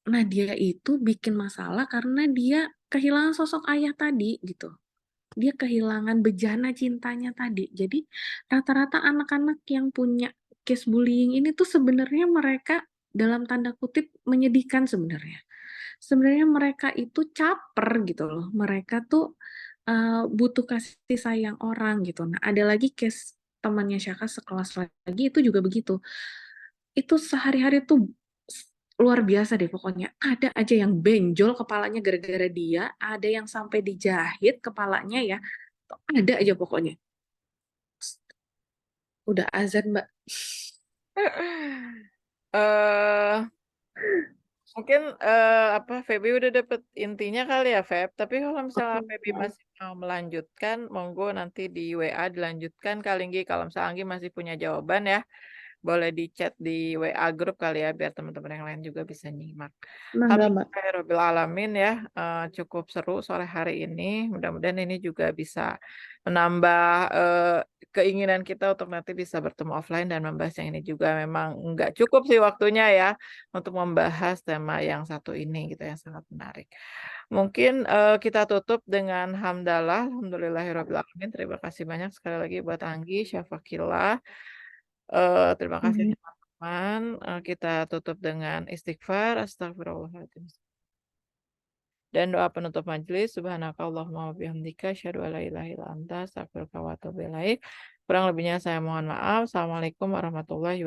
Nah, dia itu bikin masalah karena dia kehilangan sosok ayah tadi gitu. Dia kehilangan bejana cintanya tadi. Jadi rata-rata anak-anak yang punya case bullying ini tuh sebenarnya mereka dalam tanda kutip menyedihkan sebenarnya. Sebenarnya mereka itu caper gitu loh. Mereka tuh butuh kasih sayang orang gitu. Nah, ada lagi case temannya Syaka sekelas lagi itu juga begitu. Itu sehari-hari tuh luar biasa deh pokoknya. Ada aja yang benjol kepalanya gara-gara dia, ada yang sampai dijahit kepalanya ya. Ada aja pokoknya. Udah azan, Mbak. Eee, mungkin, Feby udah dapet intinya kali ya, Feb. Tapi kalau misalnya Oke. Feby masih mau melanjutkan, monggo nanti di WA dilanjutkan kali Nggi, kalau misalnya Anggi masih punya jawaban ya. Boleh di-chat di WA grup kali ya, biar teman-teman yang lain juga bisa nyimak. Mangga, Mbak. Alhamdulillahirabbil alamin ya, cukup seru sore hari ini. Mudah-mudahan ini juga bisa menambah, keinginan kita untuk nanti bisa bertemu offline dan membahas yang ini juga. Memang nggak cukup sih waktunya ya, untuk membahas tema yang satu ini gitu, yang sangat menarik. Mungkin, kita tutup dengan hamdalah, alhamdulillahirabbil alamin. Terima kasih banyak sekali lagi buat Anggi, Syafaqillah. Terima kasih Iya. teman-teman, kita tutup dengan istighfar, astagfirullahaladzim. Dan doa penutup majelis, subhanakallahumma wa bihamdika, asyhadu an la ilaha illa anta, astaghfiruka wa atubu ilaik. Kurang lebihnya saya mohon maaf. Assalamualaikum warahmatullahi